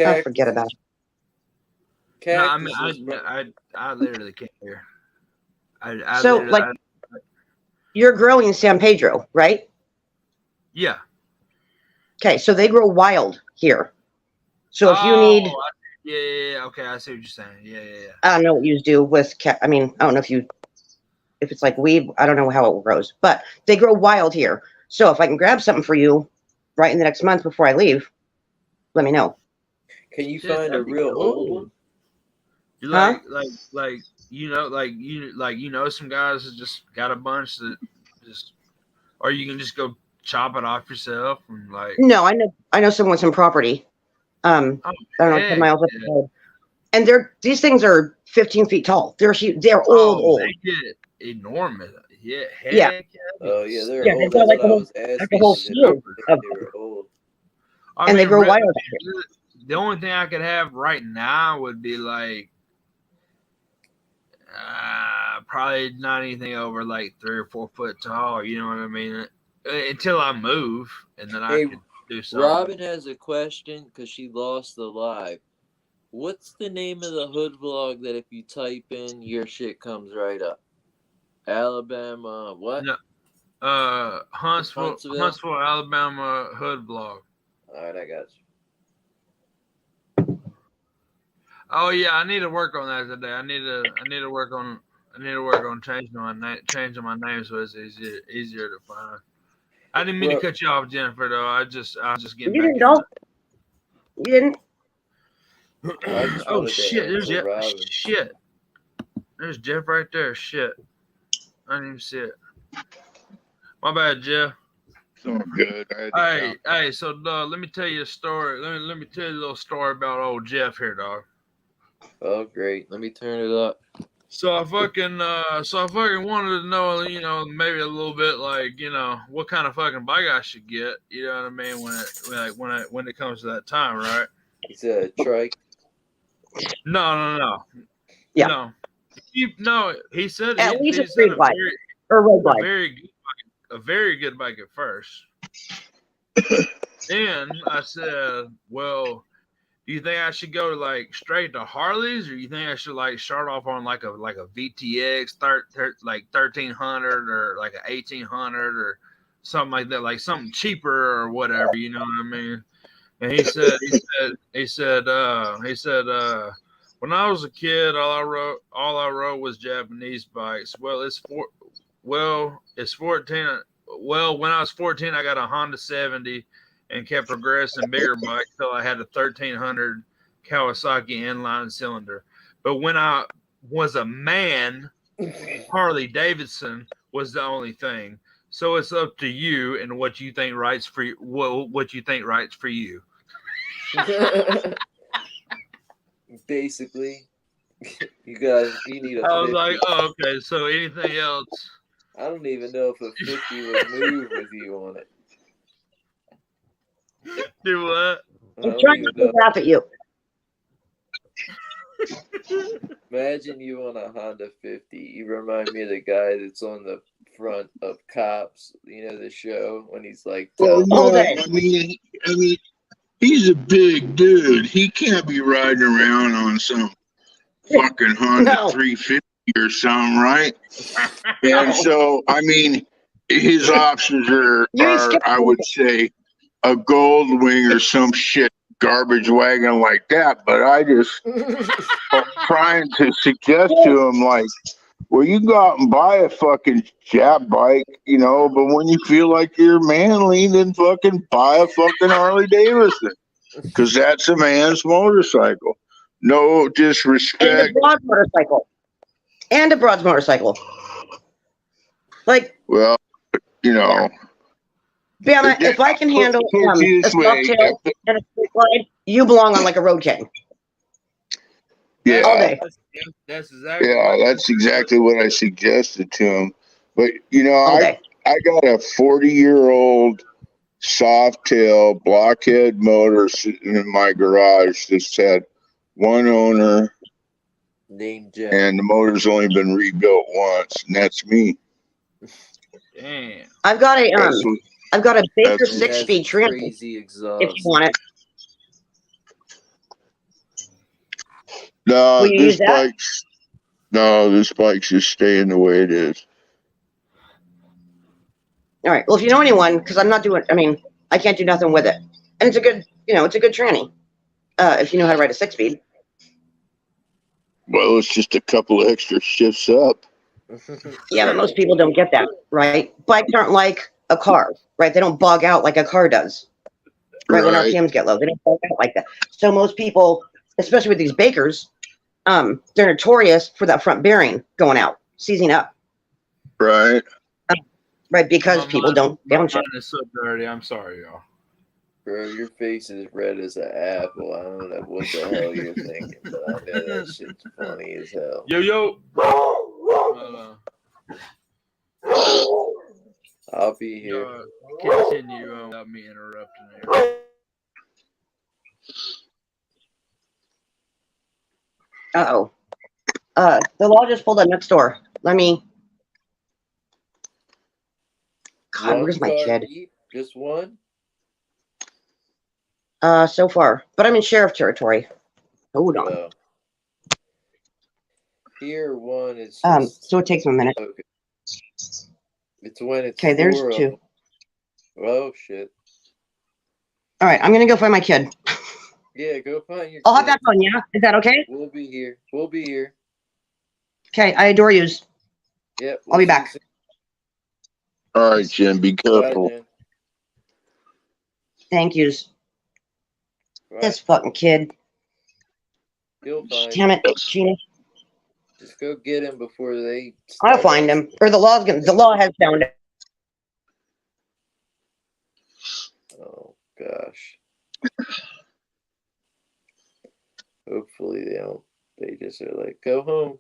Oh, forget about it. No, I mean, I literally can't hear. You're growing San Pedro, right? Yeah. Okay, so they grow wild here. So if you need, yeah, okay, I see what you're saying. Yeah. I don't know what you do with I don't know if it's like weed. I don't know how it grows, but they grow wild here. So if I can grab something for you right in the next month before I leave, let me know. Can you find a real old one? You some guys that just got a bunch that just, or you can just go chop it off yourself and like. No, I know someone with some property. I don't know, 10 miles up the road. And these things are 15 feet tall. They're huge. They're old. They get enormous. Yeah. Yeah. Oh yeah, they're old. That's Like what I was asking. Like a whole field of they were old. And they grow wild. The only thing I could have right now would be like probably not anything over like 3 or 4 foot tall. You know what I mean? Until I move, and then I can do something. Robin has a question because she lost the live. What's the name of the hood vlog that if you type in, your shit comes right up? Alabama, what? No, Huntsville, Alabama hood vlog. All right, I got you. Oh yeah, I need to work on that today. I need to work on changing my name so it's easier to find. I didn't mean to cut you off, Jennifer. Though I just getting back. You didn't. Oh shit! There's Jeff. Shit. There's Jeff right there. Shit. I didn't even see it. My bad, Jeff. So good. Hey. So, dog, let me tell you a story. Let me tell you a little story about old Jeff here, dog. Oh, great. Let me turn it up. So I fucking wanted to know, maybe a little bit like, what kind of fucking bike I should get. You know what I mean? When it comes to that time, right? He said a trike. No. Yeah. No. He said at least he a street bike or road bike. A very good bike at first. Then I said, well, do you think I should go like straight to Harleys, or you think I should like start off on like a VTX 1300 or like a 1800 or something like that, like something cheaper or whatever, you know what I mean? And he said, when I was a kid, all I rode was Japanese bikes. It's 14. Well, when I was 14, I got a Honda 70 and kept progressing bigger bikes till I had a 1300 Kawasaki inline cylinder. But when I was a man, Harley Davidson was the only thing. So it's up to you and what you think rights for you. What you think rights for you. Basically, you need a 50. I was like, oh, okay. So anything else? I don't even know if a 50 would move with you on it. Do what? I'm trying to laugh at you. Imagine you on a Honda 50. You remind me of the guy that's on the front of Cops, the show, when he's like, I mean, he's a big dude. He can't be riding around on some fucking Honda 350 or something, right? And so, I mean, his options are I would say, a Goldwing or some shit garbage wagon like that. But I just trying to suggest to him, like, Well, you go out and buy a fucking Jap bike, you know, but when you feel like you're manly, then fucking buy a fucking Harley Davidson. Because that's a man's motorcycle. No And a disrespect. broad motorcycle. And a broad motorcycle. Like, Well, you know, Bama, if I can handle put it a this soft way. tail and a straight line, you belong on like a road king. Yeah, All day. That's exactly. yeah, that's exactly what I suggested to him. But you know, All day. I got a 40-year-old soft tail blockhead motor sitting in my garage that's had one owner, Name Jack. and the motor's only been rebuilt once, and that's me. Damn. I've got a That's what- I've got a Baker that's- It has 6-speed transit crazy if exhaust. you want it. No, Will you use that? this bike's just staying the way it is. All right. Well, if you know anyone, because I'm not doing. I mean, I can't do nothing with it, and it's a good, it's a good tranny. If you know how to ride a 6-speed. Well, it's just a couple of extra shifts up. Yeah, but most people don't get that, right? Bikes aren't like a car, right? They don't bog out like a car does, right? When Right. RPMs get low, they don't bog out like that. So most people, especially with these Bakers, they're notorious for that front bearing going out, seizing up, Right. right? Because people don't downshift. Mine is so dirty. I'm sorry, y'all. Bro, your face is red as an apple. I don't know what the hell you're thinking, but I know that shit's funny as hell. Yo. I'll be here. Continue without me interrupting here. Uh-oh. The law just pulled up next door. Let me. God, One where's my car kid? deep? Just one? So far, but I'm in sheriff territory. Hold on. Oh. Here, one is just... So it takes me a minute. Okay. It's when it's Okay, there's four of two. them. Oh, shit. All right, I'm gonna go find my kid. Yeah, go find your I'll hop kid. back on. Yeah, is that okay? We'll be here. We'll be here. Okay, I adore yous. Yep. I'll be see back. you soon. All right, Jim, be Bye, careful. Jen. Thank yous. Bye. This fucking kid. You'll find Damn him. it, Gina. Just go get him before they... I'll start find him. Or the law has found him. Oh, gosh. Hopefully they don't. They just are like, go home.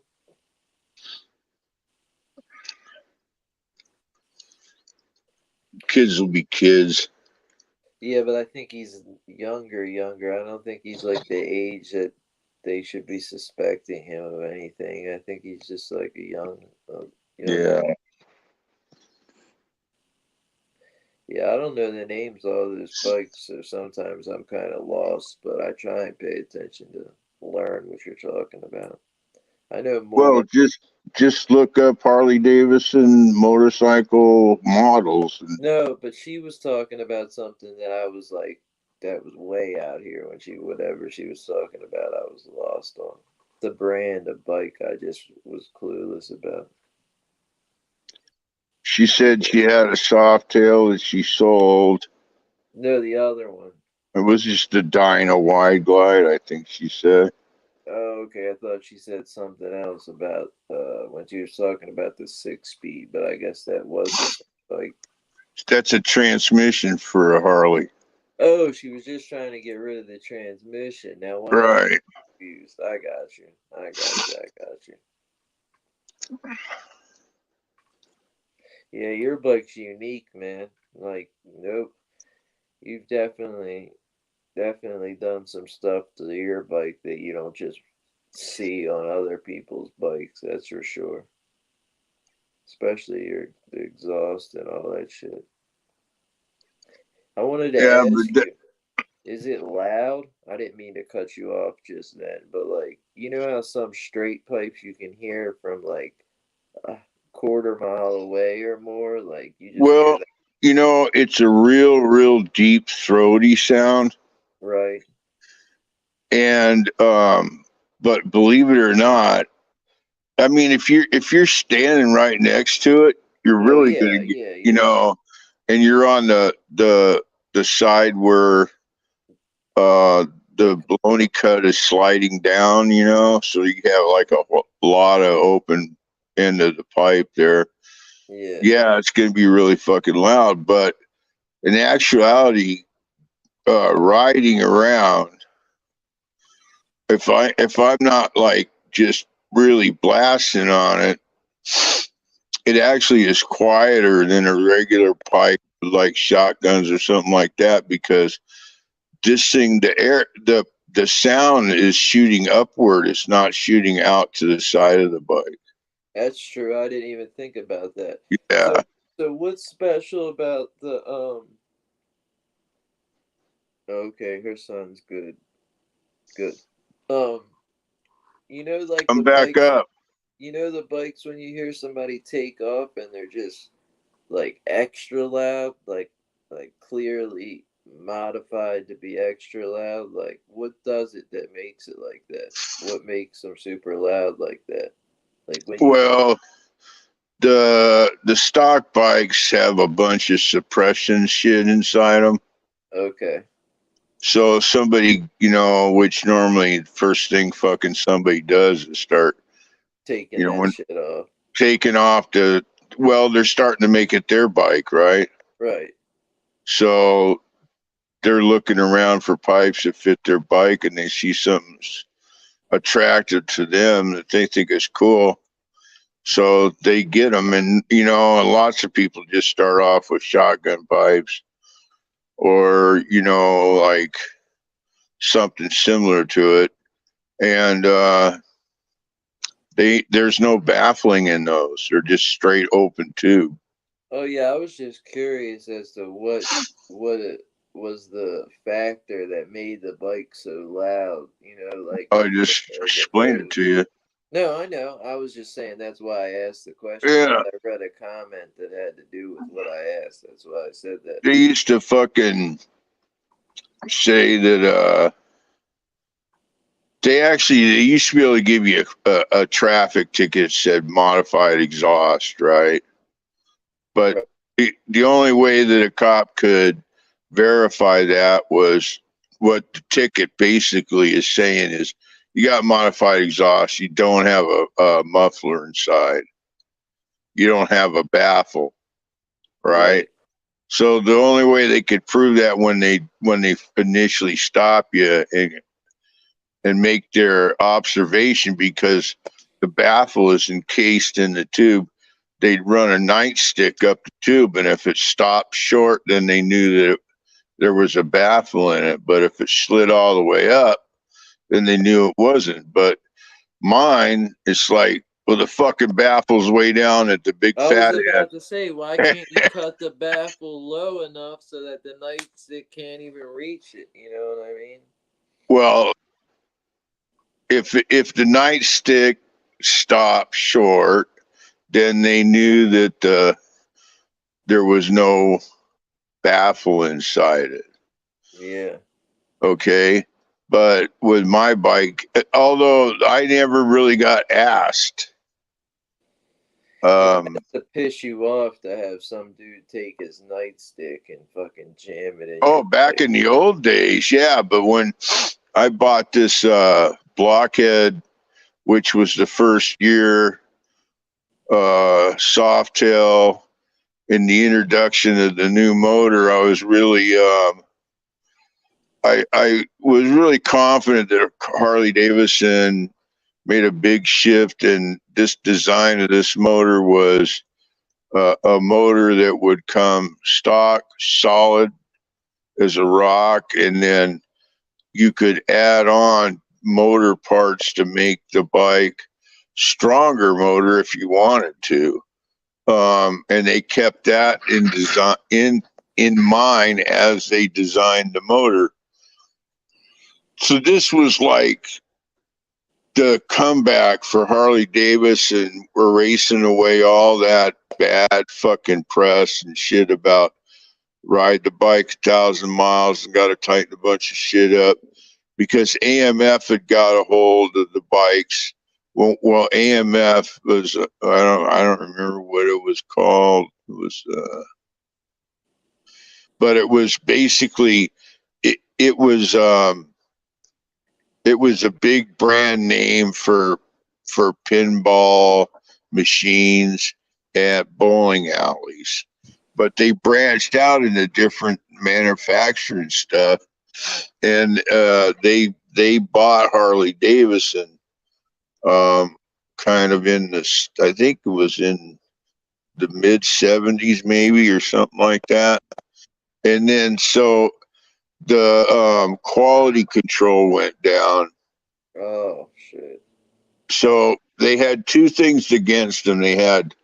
Kids will be kids. Yeah, but I think he's younger. I don't think he's like the age that they should be suspecting him of anything. I think he's just like a young. Yeah. Yeah, I don't know the names of all those bikes, so sometimes I'm kind of lost, but I try and pay attention to learn what you're talking about. I know more. Well, just look up Harley Davidson motorcycle models. No, but she was talking about something that I was like, that was way out here when whatever she was talking about, I was lost on. The brand of bike I just was clueless about. She said she had a soft tail that she sold. No, the other one. It was just a Dyna wide glide, I think she said. Oh, okay. I thought she said something else about when she was talking about the 6-speed, but I guess that was like. That's a transmission for a Harley. Oh, she was just trying to get rid of the transmission. Now, when Right. I'm confused, I got you. Yeah, your bike's unique, man. Like, nope. You've definitely done some stuff to your bike that you don't just see on other people's bikes. That's for sure. Especially the exhaust and all that shit. I wanted to ask you, is it loud? I didn't mean to cut you off just then, but like, you know how some straight pipes you can hear from like a quarter-mile away or more? Like, you just hear that. You know, it's a real deep throaty sound. Right. And but believe it or not, I mean, if you're standing right next to it, you're Oh really yeah, gonna get, yeah, you yeah, know, and you're on the side where uh the baloney cut is sliding down, you know, so you have like a lot of open end of the pipe there. yeah. Yeah, it's gonna be really fucking loud, but in actuality, riding around, if I'm not like just really blasting on it, it actually is quieter than a regular pipe like shotguns or something like that, because this thing, the sound is shooting upward, it's not shooting out to the side of the bike. That's true. I didn't even think about that. So, Yeah. so what's special about the? Okay, her son's good. Good. Um, like Come the back bikes. up. The bikes when you hear somebody take off and they're just like extra loud, like clearly modified to be extra loud. Like, what does it that makes it like that? What makes them super loud like that? Like when you. Well, the stock bikes have a bunch of suppression shit inside them. Okay, So if somebody, which normally first thing fucking somebody does is start, taking that when shit off. taking off well, they're starting to make it their bike, right? Right. So they're looking around for pipes that fit their bike, and they see something attractive to them that they think is cool. So they get them, and lots of people just start off with shotgun pipes, or like something similar to it, and there's no baffling in those. They're just straight open tube. Oh yeah, I was just curious as to what it was the factor that made the bike so loud. Like I just as explained it opposed. to you. No, I know. I was just saying that's why I asked the question. Yeah, I read a comment that had to do with what I asked. That's why I said that. they used to fucking say that they used to be able to give you a traffic ticket that said modified exhaust, right? But Right. the only way that a cop could verify that was what the ticket basically is saying is, you got modified exhaust, you don't have a muffler inside, you don't have a baffle, right? Right. So the only way they could prove that when they initially stop you and make their observation, because the baffle is encased in the tube, they'd run a nightstick up the tube, and if it stopped short, then they knew that there was a baffle in it. But if it slid all the way up, then they knew it wasn't. But mine, it's like, well, the fucking baffle's way down at the big I was fat about to say, why end. can't you cut the baffle low enough so that the nightstick can't even reach it? You know what I mean? Well, if the nightstick stopped short, then they knew that there was no baffle inside it. Yeah. Okay. But with my bike, although I never really got asked, Yeah, it um, has to piss you off to have some dude take his nightstick and fucking jam it in your oh, back bike. in the old days, yeah. But when I bought this blockhead, which was the first year Softail in the introduction of the new motor, I was really I was really confident that Harley Davidson made a big shift, and this design of this motor was a motor that would come stock solid as a rock, and then you could add on motor parts to make the bike stronger motor if you wanted to. And they kept that in design in mind as they designed the motor. So this was like the comeback for Harley Davidson. We're racing away all that bad fucking press and shit about ride the bike 1,000 miles and got to tighten a bunch of shit up, because AMF had got a hold of the bikes well, AMF was I don't remember what it was called. It was but it was basically it was a big brand name for pinball machines at bowling alleys, but they branched out into different manufacturing stuff, and they bought Harley Davidson, kind of in this. I think it was in the mid '70s, maybe, or something like that. And then so the quality control went down. Oh shit. So they had two things against them. They had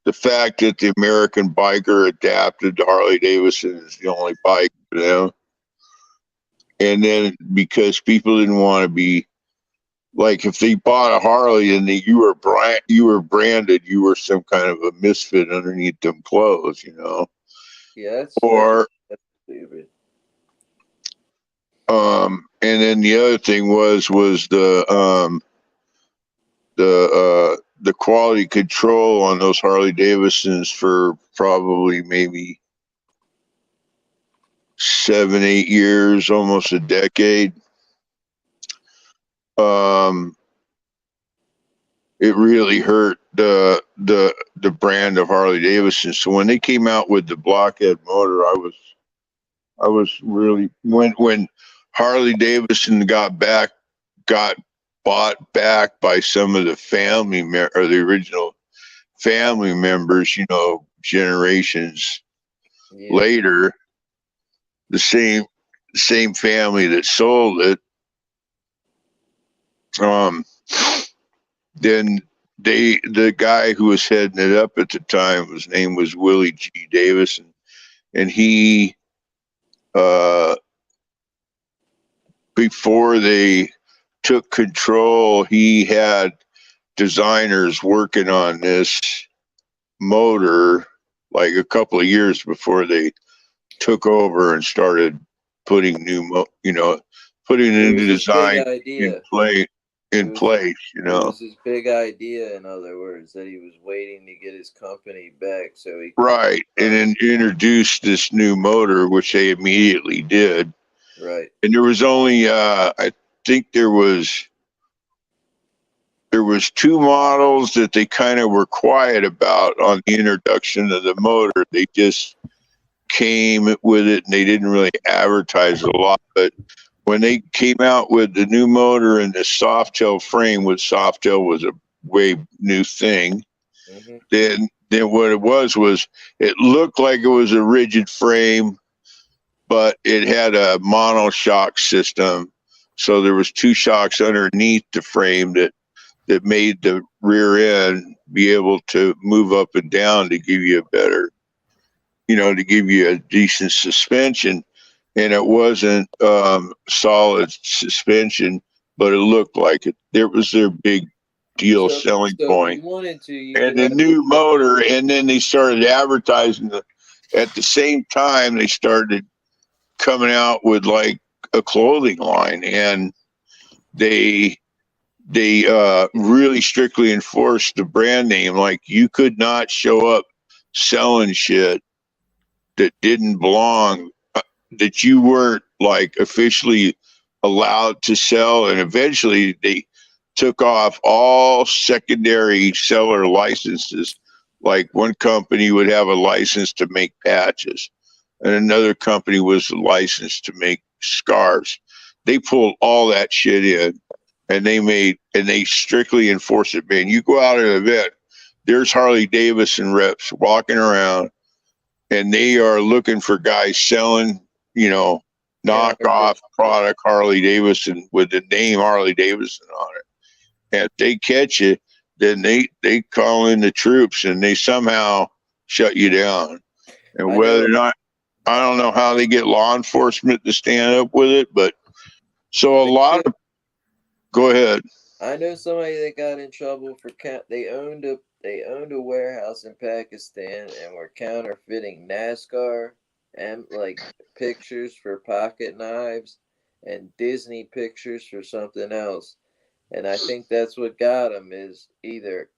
the fact that the American biker adapted to Harley Davidson as the only bike for them. And then because people didn't want to be like, if they bought a Harley and you were branded, you were some kind of a misfit underneath them clothes, you know. Yeah, Or stupid. and then the other thing was the quality control on those Harley Davidsons for probably maybe 7, 8 years, almost a decade. Um, it really hurt the brand of Harley Davidson. So when they came out with the blockhead motor, I was really when Harley Davidson got bought back by some of the or the original family members, you know, generations later, the same family that sold it, then the guy who was heading it up at the time, his name was Willie G. Davison, and he before they took control, he had designers working on this motor like a couple of years before they took over and started putting putting the new design in place, you know. It was his big idea, in other words, that he was waiting to get his company back so he could. Right. And then introduced this new motor, which they immediately did. Right. And there was only I think there was two models that they kind of were quiet about on the introduction of the motor. They just came with it and they didn't really advertise a lot. But when they came out with the new motor and the Softail frame, which Softail was a way new thing, then what it was it looked like it was a rigid frame, but it had a monoshock system. So there was two shocks underneath the frame that made the rear end be able to move up and down to give you a better, to give you a decent suspension. And it wasn't solid suspension, but it looked like it. There was their big deal selling point. If you wanted to, and the new motor, and then they started advertising at the same time they started coming out with like a clothing line, and they really strictly enforced the brand name. Like, you could not show up selling shit that didn't belong, that you weren't like officially allowed to sell. And eventually they took off all secondary seller licenses. Like, one company would have a license to make patches, and another company was licensed to make scarves. They pulled all that shit in, and they strictly enforce it. Man, you go out at an event, there's Harley Davidson reps walking around, and they are looking for guys selling, knockoff product Harley Davidson with the name Harley Davidson on it. And if they catch you, then they call in the troops and they somehow shut you down. And whether or not, I don't know how they get law enforcement to stand up with it, but so a lot of, go ahead. I know somebody that got in trouble for they owned a warehouse in Pakistan and were counterfeiting NASCAR and like pictures for pocket knives and Disney pictures for something else. And I think that's what got them is either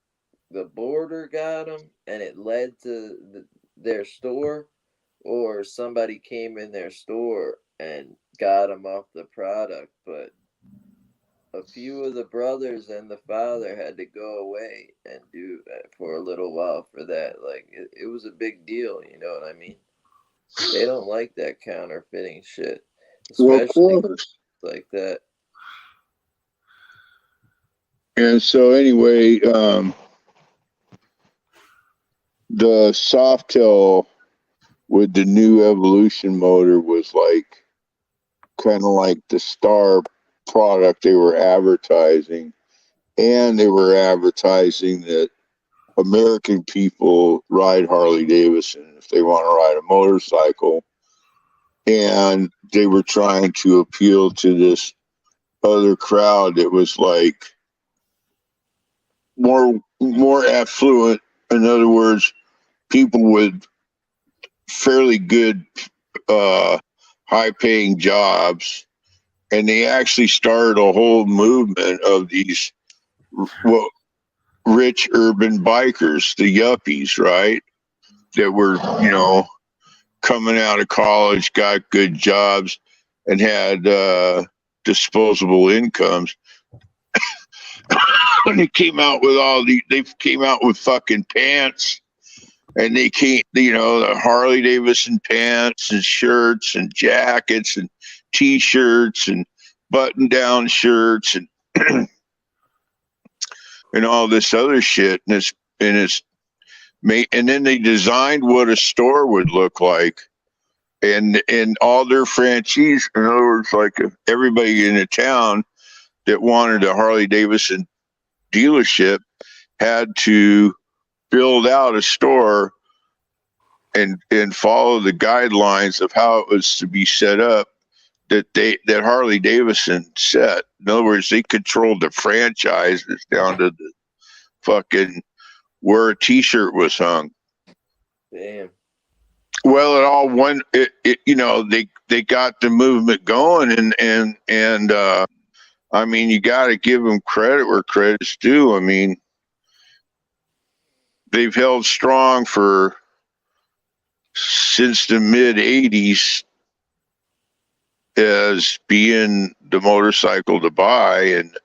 the border got them and it led to their store, or somebody came in their store and got them off the product. But a few of the brothers and the father had to go away and do that for a little while for that. Like it was a big deal, you know what I mean? They don't like that counterfeiting shit, Well, of especially course. like that. And so anyway, the Softail with the new Evolution motor was like kind of like the star product they were advertising, and they were advertising that American people ride Harley Davidson if they want to ride a motorcycle, and they were trying to appeal to this other crowd that was like more affluent. In other words, people with fairly good high paying jobs, and they actually started a whole movement of these well, rich urban bikers, the yuppies, right, that were coming out of college, got good jobs, and had disposable incomes. And they came out with they came out with fucking pants, and they came, the Harley Davidson pants and shirts and jackets and T-shirts and button-down shirts and and all this other shit, and then they designed what a store would look like, and all their franchisees, in other words, like everybody in the town that wanted a Harley Davidson dealership had to build out a store and follow the guidelines of how it was to be set up that Harley Davidson set. In other words, they controlled the franchises down to the fucking where a T-shirt was hung. Damn. Well, it all went. They got the movement going, and I mean, you got to give them credit where credit's due. I mean, they've held strong since the mid '80s as being the motorcycle to buy and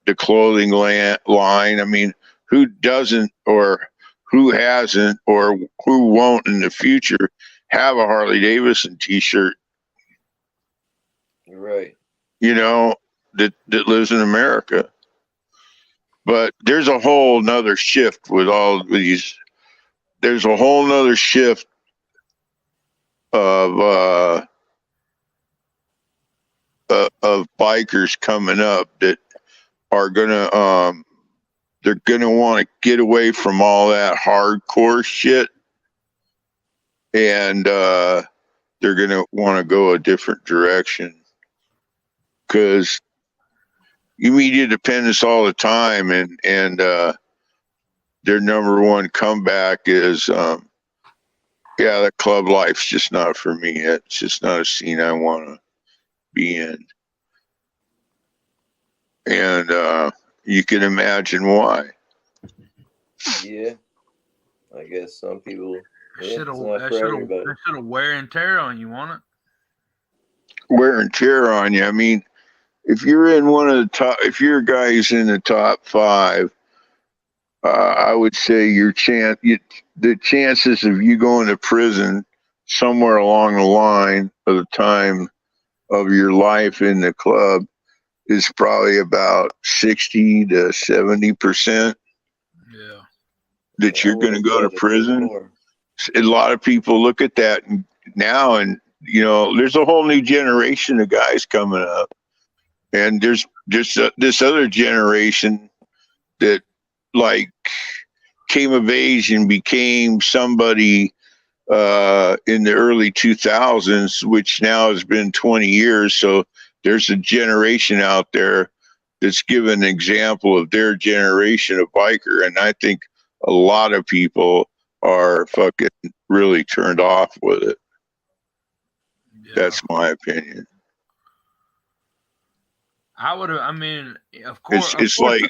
the clothing line. I mean, who doesn't, or who hasn't, or who won't in the future have a Harley Davidson T-shirt? Right. That lives in America. But there's a whole nother shift with all these. There's a whole nother shift of bikers coming up that are gonna they're gonna want to get away from all that hardcore shit, and they're gonna want to go a different direction, because you media dependence all the time, and their number one comeback is yeah, that club life's just not for me. It's just not a scene I want to be in. And you can imagine why. Yeah. I guess some people. Yeah, it's not That for everybody. should have wear and tear on you, want it? Wear and tear on you. I mean, if you're in if you're a guy who's in the top 5, I would say the chances of you going to prison somewhere along the line of the time of your life in the club is probably about 60 to 70%. Yeah. That you're going to go to prison. A lot of people look at that now, and there's a whole new generation of guys coming up, and there's this other generation that like came of age and became somebody in the early 2000s, which now has been 20 years. So there's a generation out there that's given an example of their generation of biker, and I think a lot of people are fucking really turned off with it. Yeah. That's my opinion. I would have. I mean, of course, It's like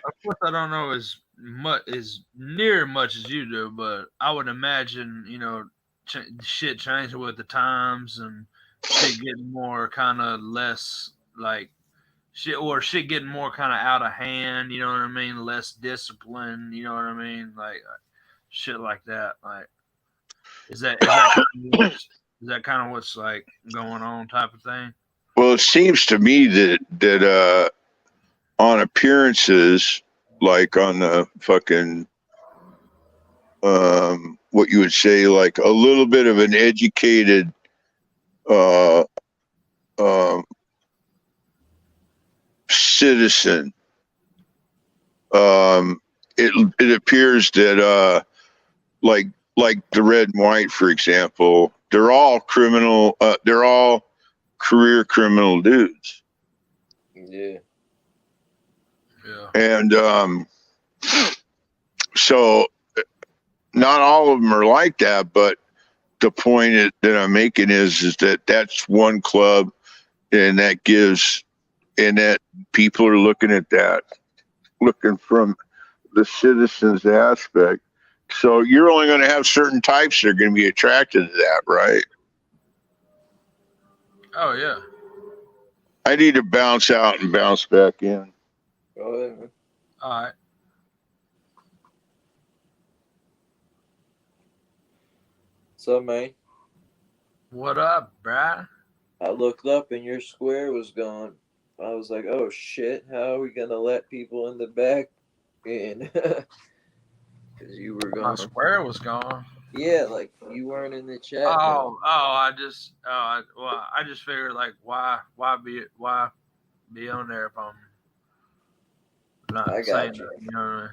I don't know as near much as you do, but I would imagine, shit changing with the times and shit getting more kind of less like shit getting more kind of out of hand. You know what I mean? Less discipline. You know what I mean? Like shit like that. Like is that kind of what's like going on type of thing? well, it seems to me that on appearances, like on the fucking what you would say, like a little bit of an educated uh, um, citizen. It appears that like the red and white, for example, they're all criminal. They're all career criminal dudes, Yeah. Yeah. and so not all of them are like that. But the point that I'm making is that that's one club, and that gives, and that people are looking at that, looking from the citizens aspect. So you're only going to have certain types that are going to be attracted to that, right? Oh yeah. I need to bounce out and bounce back in. Go ahead, man. All right. So, man, What up, bruh? I looked up and your square was gone. I was like, oh shit, how are we gonna let people in the back in? Because you were My gone. square was gone. Yeah, like you weren't in the chat. I just figured like why be on there if I'm not I saying got you. that, you know what I mean?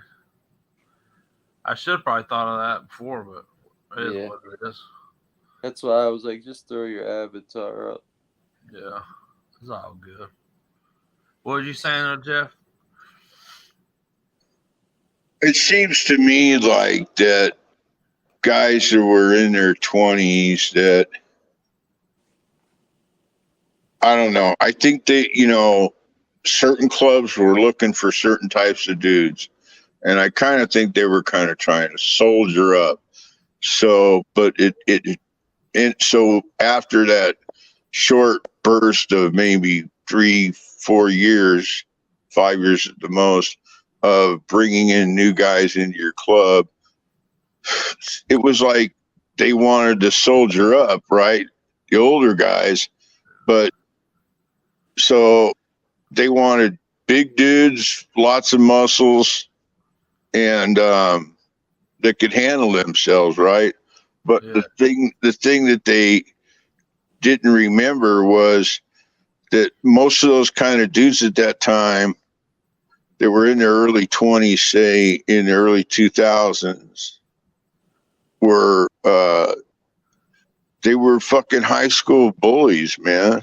I should have probably thought of that before, but it is Yeah. what it is. That's why I was like, just throw your avatar up. Yeah, it's all good. What were you saying, Jeff? It seems to me like that guys that were in their 20s that, I don't know, I think they, certain clubs were looking for certain types of dudes. And I kind of think they were kind of trying to soldier up. So, but and so after that short burst of maybe 3 4 years, 5 years at the most, of bringing in new guys into your club, it was like they wanted to soldier up, right? The older guys, but so they wanted big dudes, lots of muscles, and that could handle themselves, right? But Yeah, the thing that they didn't remember was that most of those kind of dudes at that time that were in their early 20s, say in the early 2000s, were they were fucking high school bullies, man.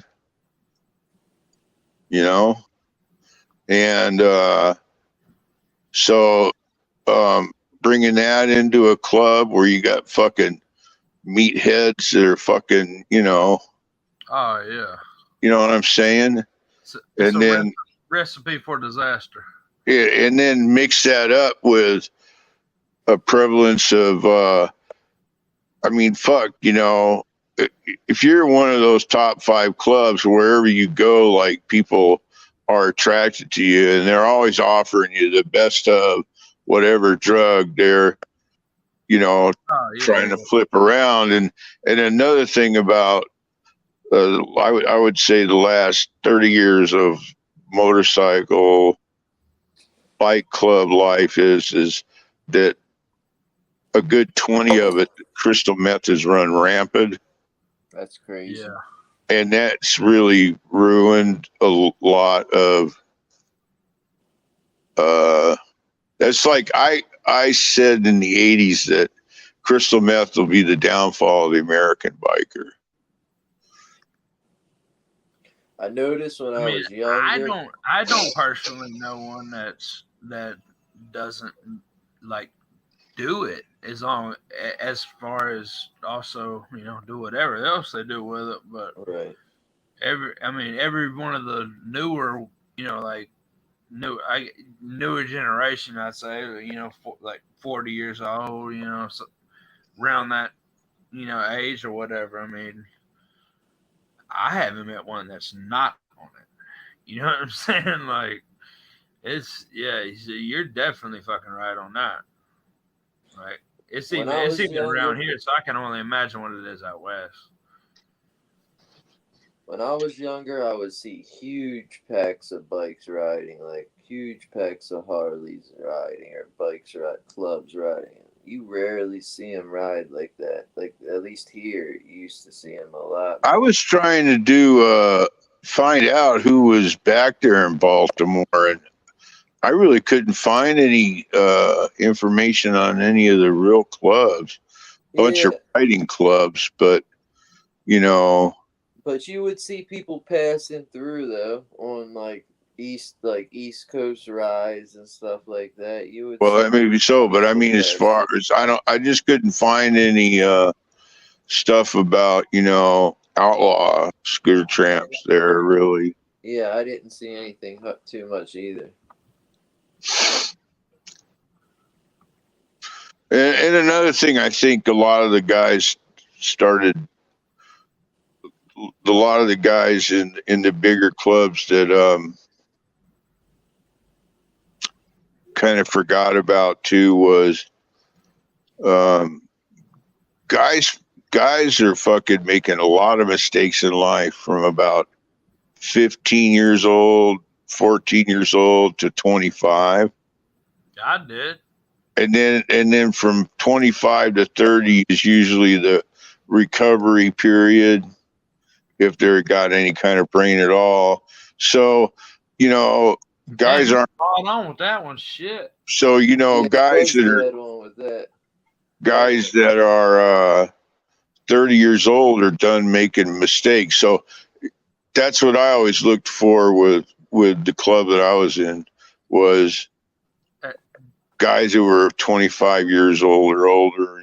You know, and so bringing that into a club where you got fucking meatheads that are fucking, oh yeah. you know what I'm saying? It's And a then recipe for disaster. and then mix that up with a prevalence of I mean, fuck, if you're one of those top 5 clubs, wherever you go, like, people are attracted to you and they're always offering you the best of whatever drug they're, Oh yeah, trying to flip around. And another thing about I would say the last 30 years of motorcycle bike club life is that a good 20 of it, crystal meth has run rampant. That's crazy. yeah. And that's really ruined a lot of that's like I said in the 80s that crystal meth will be the downfall of the American biker. I noticed when I I mean, was younger. I don't personally know one that doesn't like do it as far as also do whatever else they do with it. But Right. every one of the newer like newer generation, I'd say, like 40 years old, so around that, age or whatever. I mean, I haven't met one that's not on it. You know what I'm saying? Like, you're definitely fucking right on that. Like, it's When even I it's was even around younger, here, so I can only imagine what it is out west. when I was younger, I would see huge packs of bikes riding, like huge packs of Harleys riding or clubs riding. You rarely see them ride like that. Like, at least here, you used to see them a lot I more. was trying to find out who was back there in Baltimore, and I really couldn't find any information on any of the real clubs. A bunch Yeah, of riding clubs, but you know, but you would see people passing through though on East Coast rides and stuff like that. You would well, see that may be so, but I people mean, as pass far through. as I just couldn't find any stuff about outlaw scooter tramps there really. Yeah, I didn't see anything too much either. And another thing, I think a lot of the guys in the bigger clubs that kind of forgot about too was um, guys are fucking making a lot of mistakes in life from about 15 years old, 14 years old to 25. I did. And then from 25 to 30 is usually the recovery period if they're got any kind of brain at all. So, Damn, guys you aren't caught on with that one. Shit. so Yeah, he guys was that are dead on with that. 30 years old are done making mistakes. So that's what I always looked for with the club that I was in was guys who were 25 years old or older,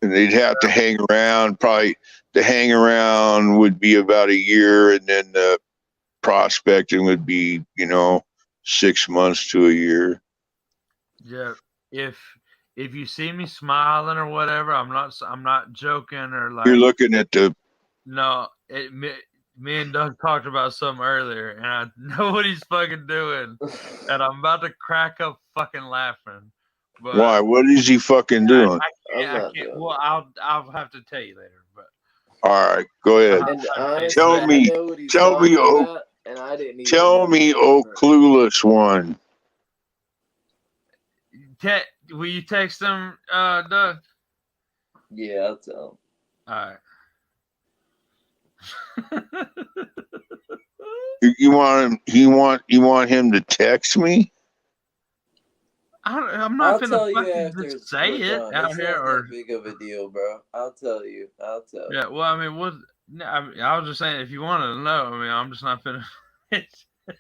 and they'd have to hang around. Probably the hang around would be about a year, and then the prospecting would be 6 months to a year. Yeah. If you see me smiling or whatever, I'm not joking or You're like looking at the no. Me and Doug talked about something earlier, and I know what he's fucking doing, and I'm about to crack up fucking laughing. But why? What is he fucking doing? I'm I not can't. doing Well, I'll have to tell you later. But All right, go ahead. And Tell honestly, I me, know what he's tell me, talking about, and I didn't even tell know me, the oh difference. clueless one. will you text him, Doug? Yeah, I'll tell him. All right. You want him? You want him to text me? I'm I'll not finna tell you fucking after just say we're it done. out It's here, not or that big of a deal, bro. I'll tell you. yeah. Well, I mean, what? I was just saying, if you wanted to know, I mean, I'm just not finna.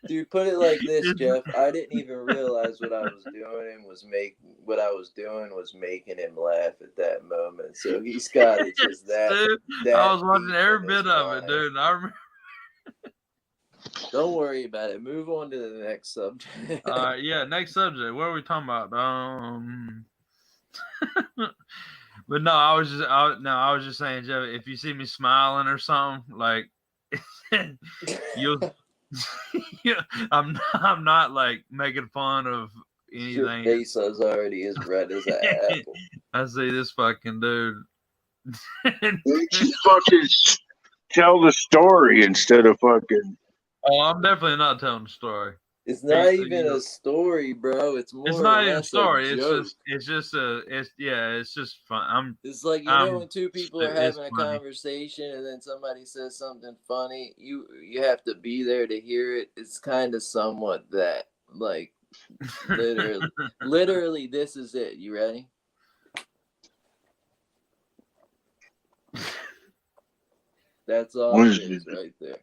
Dude, put it like this, Jeff. I didn't even realize what I was doing was making him laugh at that moment. So he's got it just Dude, that I was watching deep every in his bit of it, mind. dude. And I remember. Don't worry about it. Move on to the next subject. Yeah. Next subject. What are we talking about? But no, I was just saying, Jeff. If you see me smiling or something, like you'll. Yeah, I'm not like making fun of Your anything. face is already as red as an apple. I see this fucking dude. Just fucking tell the story instead of fucking. Oh, I'm definitely not telling the story. It's not even a story, bro. It's more It's or not even a less story. a joke. It's just fun. It's like, when two people are It's having a funny. conversation and then somebody says something funny, you have to be there to hear it. It's kind of somewhat that, like, literally, this is it. You ready? That's all it is right there.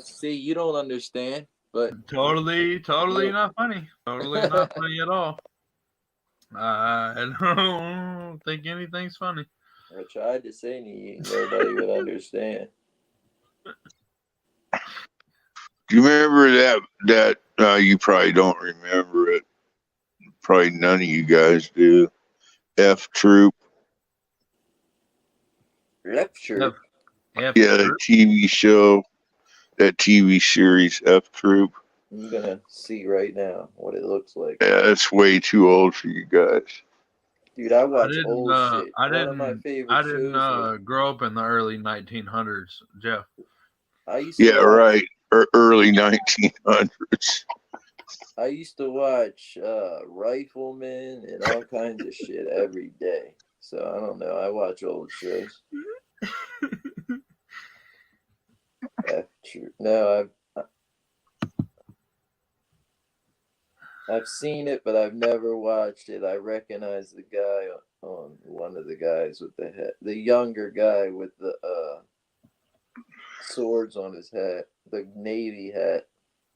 See, you don't understand, but Totally not funny. Totally not funny at all. I don't think anything's funny. I tried to say to you, nobody would understand. Do you remember that you probably don't remember it. Probably none of you guys do. F Troop. Lecture. F Yeah, the TV show, that TV series, F Troop. I'm gonna see right now what it looks like. Yeah, that's way too old for you guys. Dude, I watch old shit. I One of my favorite shows was, grow up in the early 1900s, Jeff. I used to Yeah, watch, right. Early 1900s. I used to watch Rifleman and all kinds of shit every day. So I don't know. I watch old shows. No, I've seen it, but I've never watched it. I recognize the guy on one of the guys with the head, the younger guy with the swords on his hat, the Navy hat.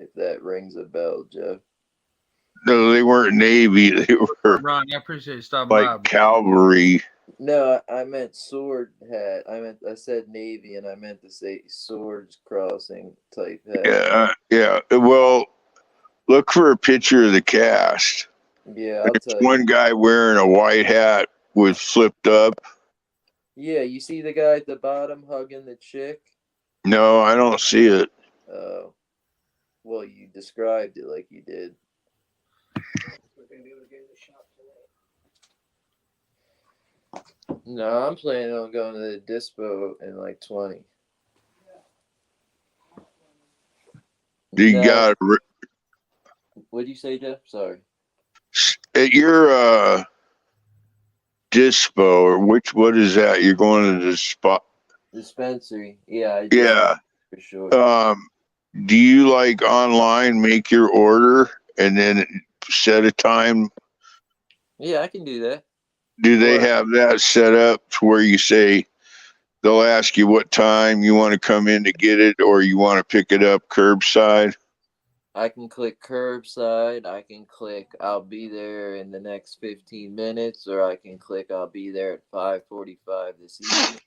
If that rings a bell, Jeff. No, they weren't Navy. They were Ron, I appreciate you stopping like by. cavalry. No, I meant sword hat. I said Navy, and I meant to say swords crossing type hat. Yeah. Well, look for a picture of the cast. Yeah, I'll tell One you. guy wearing a white hat with flipped up. Yeah, you see the guy at the bottom hugging the chick? No, I don't see it. Oh, well, you described it like you did. No, I'm planning on going to the dispo in like 20. You No, got what'd you say, Jeff? Sorry. at your dispo, or what is that? You're going to the spot. Dispensary. Yeah, Yeah. for sure. Do you like online make your order and then set a time? Yeah, I can do that. Do they Or have that set up to where you say they'll ask you what time you want to come in to get it, or you want to pick it up curbside? I can click curbside. I can click I'll be there in the next 15 minutes, or I can click I'll be there at 5:45 this evening.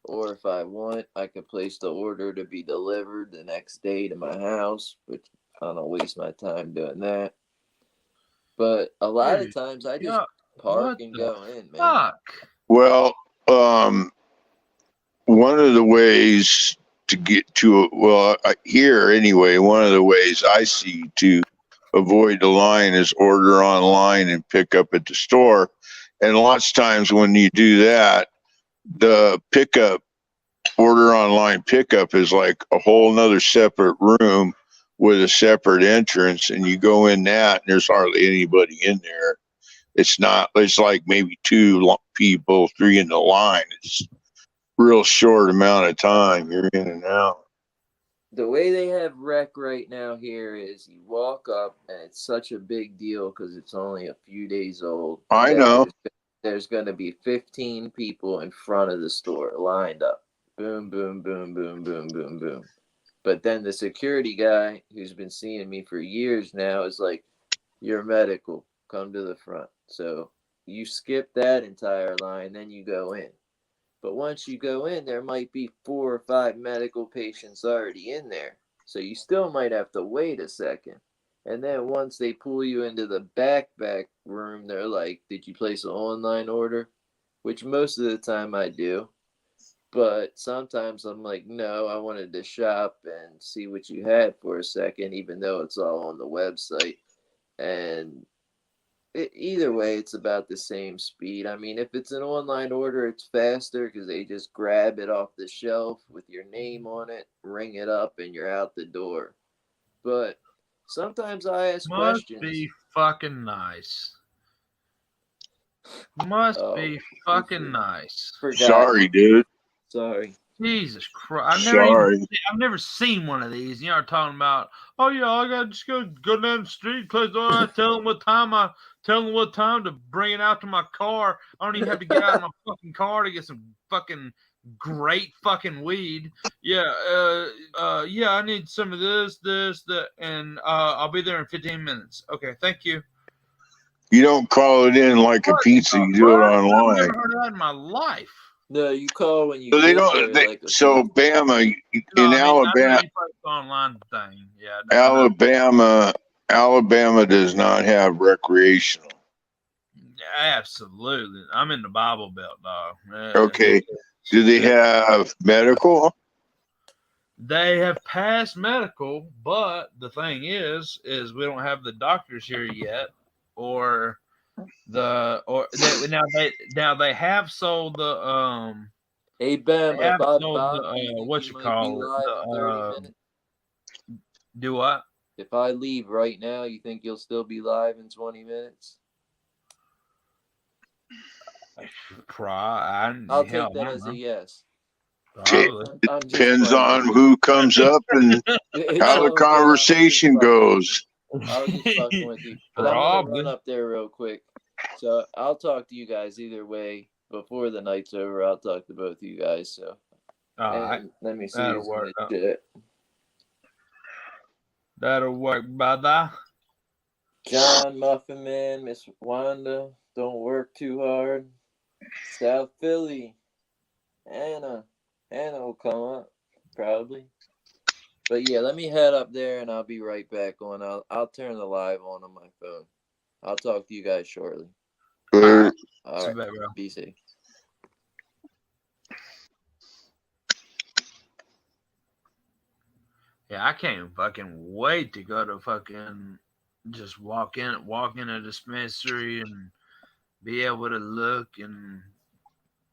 Or if I want, I could place the order to be delivered the next day to my house, which I don't waste my time doing that. But a lot of times I just park and go in, man. Fuck. Well, one of the ways to get to here anyway, one of the ways I see to avoid the line is order online and pick up at the store. And lots of times when you do that, the order online pickup is like a whole nother separate room with a separate entrance, and you go in that and there's hardly anybody in there. It's like maybe 2 people, 3 in the line. It's real short amount of time you're in and out. The way they have rec right now here is you walk up and it's such a big deal because it's only a few days old. I know. There's going to be 15 people in front of the store lined up. Boom, boom, boom, boom, boom, boom, boom. But then the security guy who's been seeing me for years now is like, you're medical, come to the front. So you skip that entire line, then you go in. But once you go in, there might be 4 or 5 medical patients already in there. So you still might have to wait a second. And then once they pull you into the back room, they're like, did you place an online order? Which most of the time I do. But sometimes I'm like, no, I wanted to shop and see what you had for a second, even though it's all on the website. And either way, it's about the same speed. I mean, if it's an online order, it's faster because they just grab it off the shelf with your name on it, ring it up, and you're out the door. But sometimes I ask questions. Must be fucking nice. Must be fucking nice. Sorry, dude. Sorry. Jesus Christ! I've never seen one of these. You know, talking about, oh yeah, I gotta just go down the street, close the door. I tell them what time to bring it out to my car. I don't even have to get out of my fucking car to get some fucking great fucking weed. Yeah, I need some of this, that, and I'll be there in 15 minutes. Okay, thank you. You don't call it in like a pizza. You do it online. I've never heard of that in my life. No, you call when you So they get don't. there. Like So Bama No, in I know Alabama, you post the online thing. Yeah, I know. Alabama does not have recreational. Absolutely. I'm in the Bible Belt, dog. Okay. Do they have medical? They have passed medical, but the thing is we don't have the doctors here yet, or now they have sold the Hey Bam, they have if I sold bop, the do you think what you you might be call it live in 30 minutes? do what? If I leave right now, you think you'll still be live in 20 minutes? I'll take that as a yes. Probably. I'm just Depends playing. on who comes up and It's how the all good. I was just conversation fucking with goes. you. I was just fucking with you. But I'm gonna Probably. run up there real quick. So I'll talk to you guys either way. Before the night's over, I'll talk to both of you guys. So All right. and let me see That'll who's in work. the chat. That'll work, brother. John Muffin Man, Miss Wanda, don't work too hard. South Philly, Anna will come up probably. But yeah, let me head up there and I'll be right back on. I'll turn the live on my phone. I'll talk to you guys shortly. All right. Bad, bro. Be safe. Yeah, I can't fucking wait to go to fucking just walk in a dispensary and be able to look and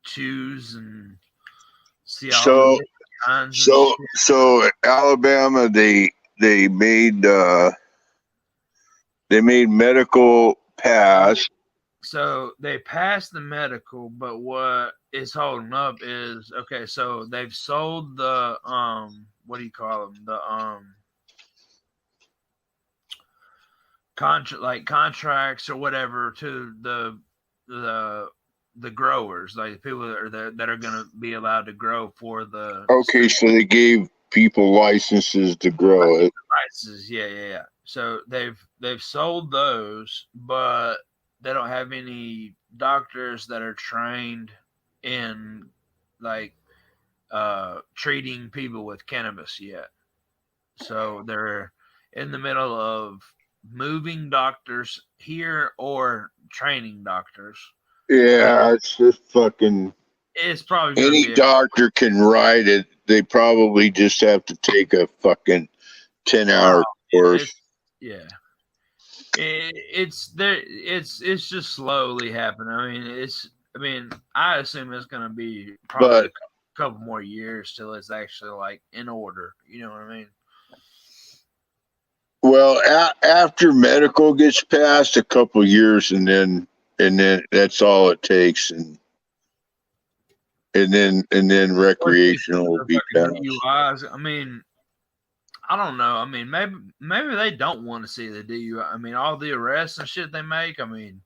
choose and see all the different kinds of shit. So Alabama, they made medical pass. So they passed the medical, but what is holding up is okay. So they've sold the what do you call them? The contracts or whatever to the growers, like the people that are going to be allowed to grow for the Okay, so they gave people licenses to grow it. prices. Yeah. So they've sold those, but they don't have any doctors that are trained in like treating people with cannabis yet. So they're in the middle of moving doctors here or training doctors. Yeah, it's just fucking. It's probably going to Any be doctor can write it. They probably just have to take a fucking 10-hour course. Yeah. It's there. It's just slowly happening. I mean, I assume it's going to be probably a couple more years till it's actually like in order. You know what I mean? Well, after medical gets passed, a couple years, and then that's all it takes, and then recreational will be passed. DUIs. I mean, I don't know. I mean, maybe they don't want to see the DUI. I mean, all the arrests and shit they make. I mean,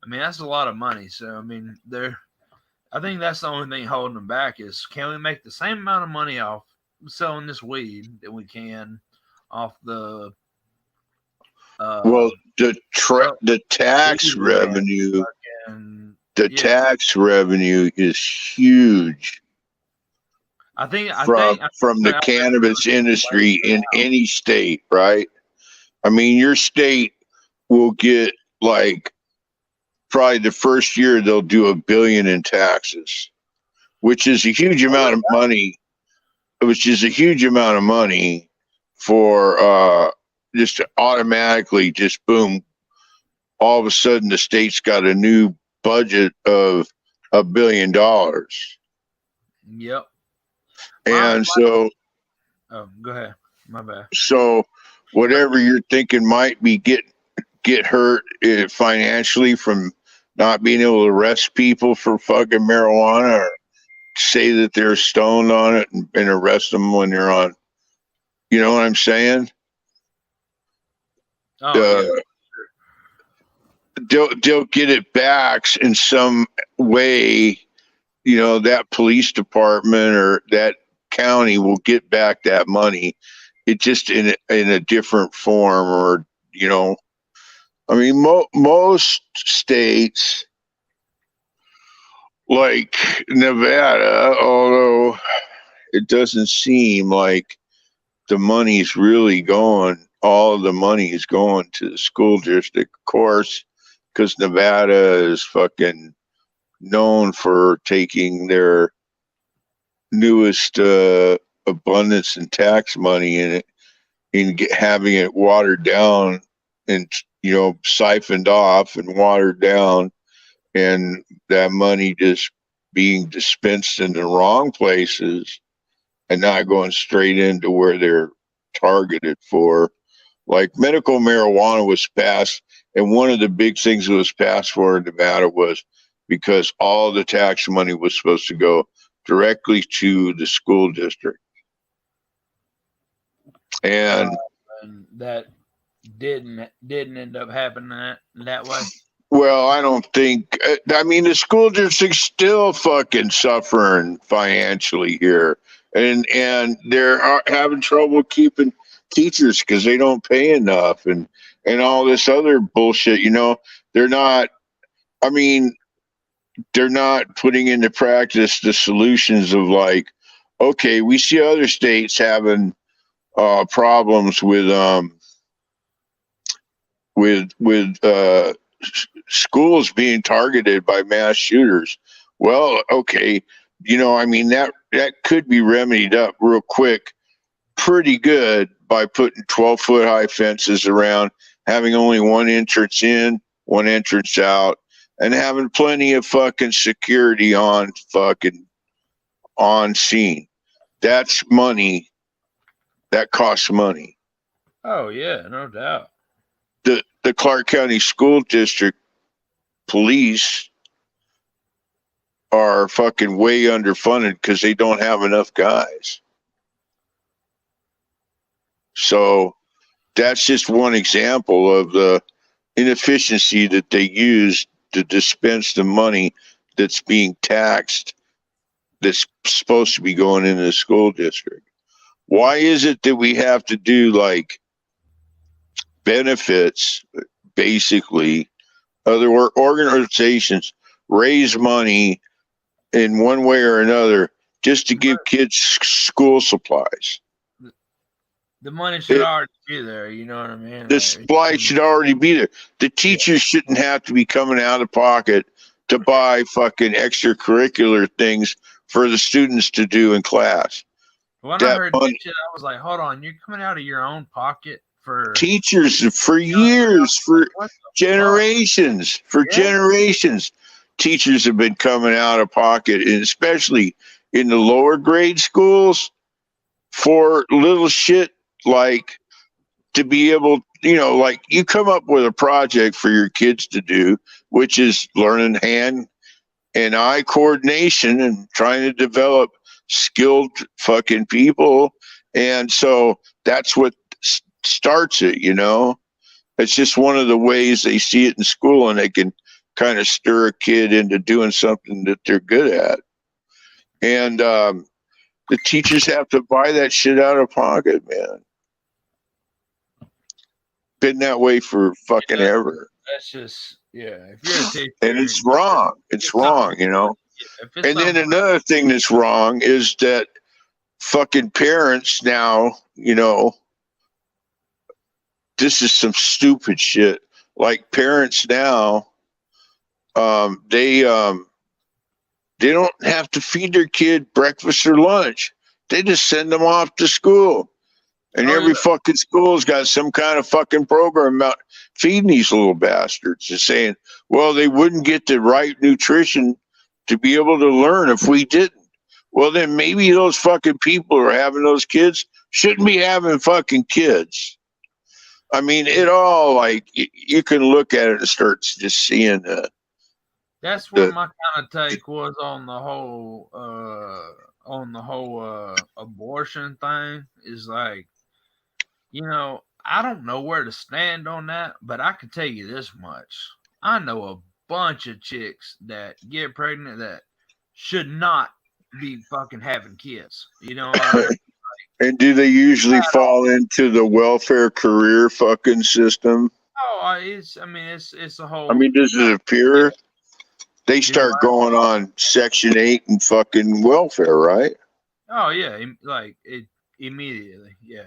that's a lot of money. So I mean, I think that's the only thing holding them back is can we make the same amount of money off selling this weed that we can off the well, the tax revenue, tax revenue is huge. I think from the cannabis industry in any state, right? I mean, your state will get like probably the first year they'll do $1 billion in taxes, which is a huge amount of money. Which is a huge amount of money for just to automatically just boom. All of a sudden, the state's got a new budget of $1 billion. Yep. And so, oh, go ahead. My bad. So, whatever you're thinking might be get hurt financially from not being able to arrest people for fucking marijuana or say that they're stoned on it and arrest them when they're on. You know what I'm saying? Oh, yeah. They'll get it back in some way. You know, that police department or that county will get back that money. It just in a different form, or you know, I mean, most states like Nevada, although it doesn't seem like the money's really going, all of the money is going to the school district, of course, because Nevada is fucking known for taking their newest abundance and tax money in it, having it watered down and, you know, siphoned off and watered down, and that money just being dispensed in the wrong places and not going straight into where they're targeted for. Like medical marijuana was passed, and one of the big things that was passed for in Nevada was because all the tax money was supposed to go directly to the school district. And that didn't end up happening that way. well, I don't think. I mean, the school district's still fucking suffering financially here, and they're having trouble keeping teachers because they don't pay enough, and all this other bullshit. You know, they're not. I mean, they're not putting into practice the solutions of like, okay, we see other states having problems with schools being targeted by mass shooters. Well, okay, you know, I mean that could be remedied up real quick, pretty good, by putting 12-foot high fences around, having only one entrance in, one entrance out, and having plenty of fucking security on scene. That's money. That costs money. Oh yeah, no doubt. The Clark County School District police are fucking way underfunded because they don't have enough guys. So that's just one example of the inefficiency that they use to dispense the money that's being taxed, that's supposed to be going into the school district. Why is it that we have to do like benefits, basically? Other organizations raise money in one way or another just to give kids school supplies. The money should already be there. You know what I mean? The supply should already be there. The teachers shouldn't have to be coming out of pocket to buy fucking extracurricular things for the students to do in class. When I heard that shit, I was like, hold on, you're coming out of your own pocket for teachers for years, for generations, generations. Teachers have been coming out of pocket, and especially in the lower grade schools, for little shit like to be able, you know, like you come up with a project for your kids to do, which is learning hand and eye coordination and trying to develop skilled fucking people. And so that's what starts it, you know. It's just one of the ways they see it in school, and they can kind of stir a kid into doing something that they're good at. And the teachers have to buy that shit out of pocket, man. Been that way for fucking ever. That's just, yeah. If you're a teacher, and it's wrong. It's wrong, you know. And then another thing that's wrong is that fucking parents now, you know, this is some stupid shit. Like parents now, they don't have to feed their kid breakfast or lunch. They just send them off to school. And every fucking school's got some kind of fucking program about feeding these little bastards and saying, well, they wouldn't get the right nutrition to be able to learn if we didn't. Well, then maybe those fucking people who are having those kids shouldn't be having fucking kids. I mean, it all, like, you can look at it and start just seeing that's what my kind of take was on the whole abortion thing. Is like, you know, I don't know where to stand on that, but I can tell you this much. I know a bunch of chicks that get pregnant that should not be fucking having kids. You know what I mean? And do they usually fall into the welfare career fucking system? Oh, it's a whole. I mean, does it appear? they start going on Section 8 and fucking welfare, right? Oh yeah, like it immediately. Yeah.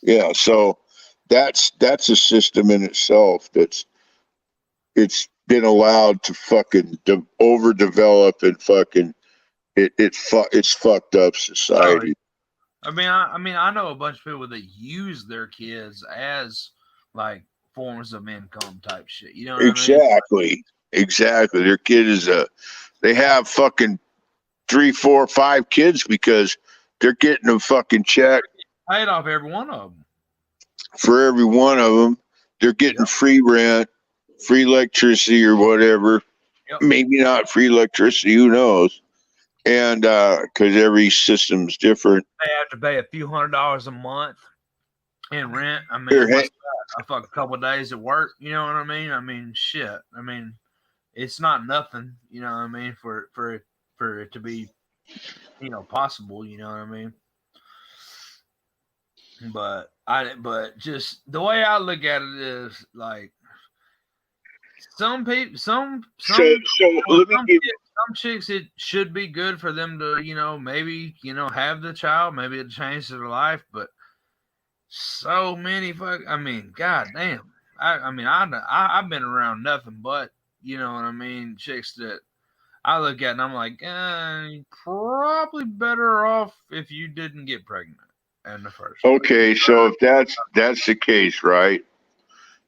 Yeah, so that's a system in itself it's been allowed to fucking overdevelop and fucking it's fucked up society. I mean, I know a bunch of people that use their kids as like forms of income type shit. You know what Exactly. Their kid is they have fucking 3, 4, 5 kids because they're getting a fucking check Paid off every one of them. for every one of them. They're getting free rent, free electricity or whatever. Yep. Maybe not free electricity, who knows? And because every system's different. They have to pay a few $100s a month in rent. I mean, what's that? A fuck couple of days at work. You know what I mean? I mean, shit. I mean, it's not nothing. You know what I mean? For it to be, possible. You know what I mean? But just the way I look at it is like some people, some chicks, it should be good for them to, maybe, have the child, maybe it changes their life, but so many I mean, goddamn. I've been around nothing but, you know what I mean, chicks that I look at and I'm like, you're probably better off if you didn't get pregnant in the first. Okay, so if that's the case, right?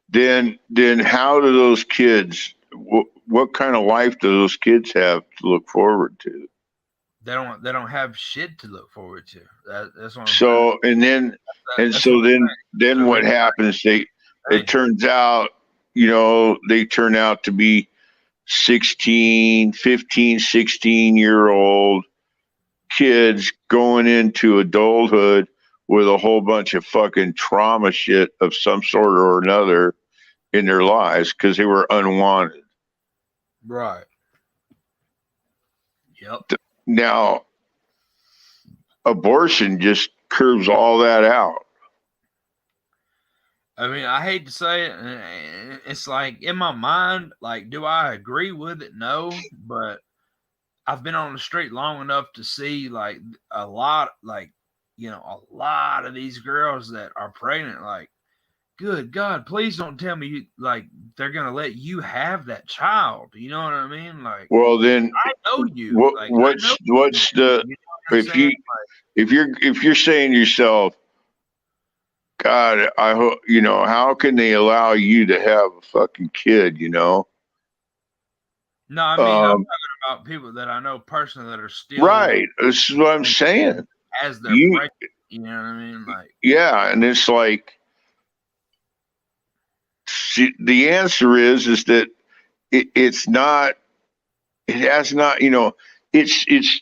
Then how do those kids? What kind of life do those kids have to look forward to? They don't have shit to look forward to. That's what I'm so saying. Then what happens? It turns out, they turn out to be 15, 16-year-old kids going into adulthood with a whole bunch of fucking trauma shit of some sort or another in their lives because they were unwanted. Right. Yep. Now, abortion just curves all that out. I mean, I hate to say it. It's like in my mind, like, do I agree with it? No, but I've been on the street long enough to see like a lot of these girls that are pregnant. Like, good God, please don't tell me like they're gonna let you have that child. You know what I mean? Like, well, then I know you. What's the if you're saying to yourself, God, I hope how can they allow you to have a fucking kid? No, I mean I'm talking about people that I know personally that are still right. This is what I'm saying. As they're pregnant, you know what I mean? Like, yeah, and it's like the answer is that it's not. It has not. It's.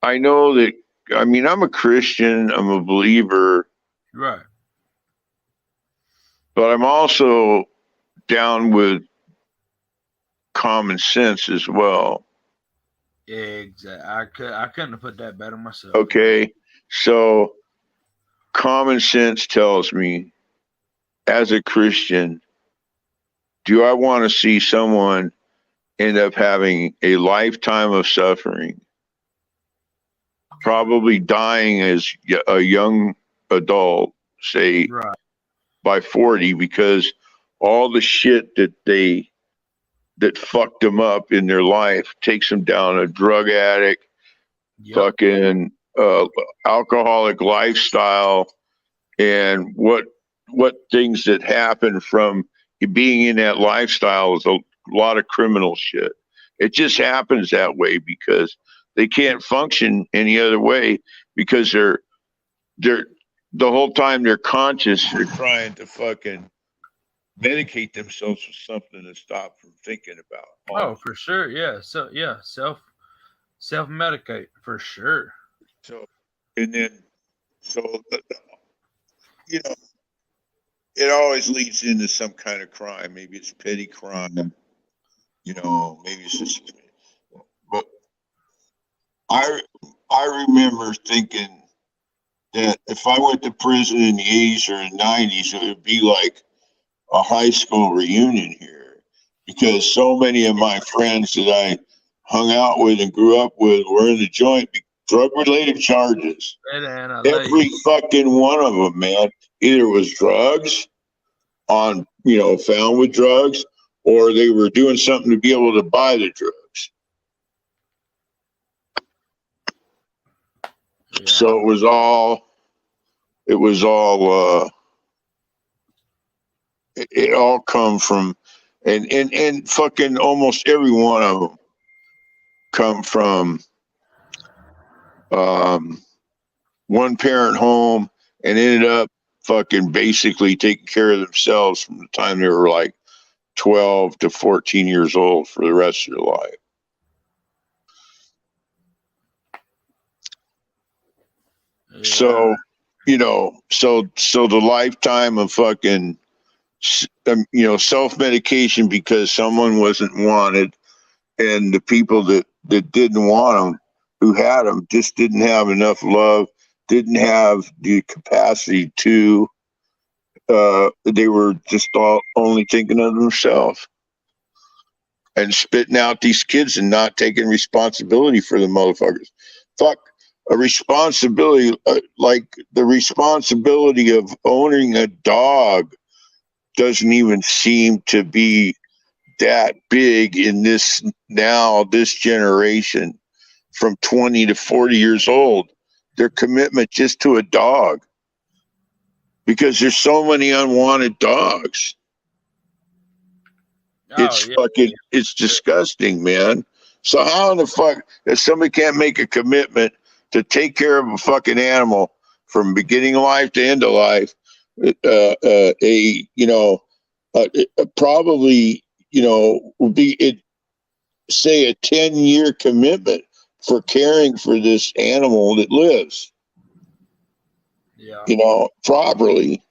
I know that. I mean, I'm a Christian. I'm a believer. Right. But I'm also down with common sense as well. Exactly. I couldn't have put that better myself. Okay. So common sense tells me, as a Christian, do I want to see someone end up having a lifetime of suffering, probably dying as a young adult, say, right, by 40, because all the shit that fucked them up in their life takes them down a drug addict, fucking alcoholic lifestyle, and what things that happen from being in that lifestyle is a lot of criminal shit. It just happens that way because they can't function any other way because they're the whole time they're conscious, they're trying to fucking medicate themselves with something to stop from thinking about. Oh, for sure. Yeah. So yeah, self medicate for sure. So, and then, it always leads into some kind of crime. Maybe it's petty crime. Maybe it's just. But I remember thinking that if I went to prison in the 80s or the 90s, it would be like a high school reunion here. because so many of my friends that I hung out with and grew up with were in the joint, drug-related charges. Every fucking one of them, man. Either it was drugs on, found with drugs, or they were doing something to be able to buy the drugs. Yeah. So it was all it all come from, and fucking almost every one of them come from one parent home and ended up fucking basically taking care of themselves from the time they were like 12 to 14 years old for the rest of their life. Yeah. So, so the lifetime of fucking, self-medication because someone wasn't wanted, and the people that didn't want them, who had them, just didn't have enough love, didn't have the capacity to, they were just only thinking of themselves and spitting out these kids and not taking responsibility for the motherfuckers. Fuck, a responsibility, like the responsibility of owning a dog doesn't even seem to be that big in this generation from 20 to 40 years old. Their commitment just to a dog, because there's so many unwanted dogs. It's disgusting, man. So how in the fuck, if somebody can't make a commitment to take care of a fucking animal from beginning of life to end of life, probably, would be say a 10-year commitment for caring for this animal that lives, properly.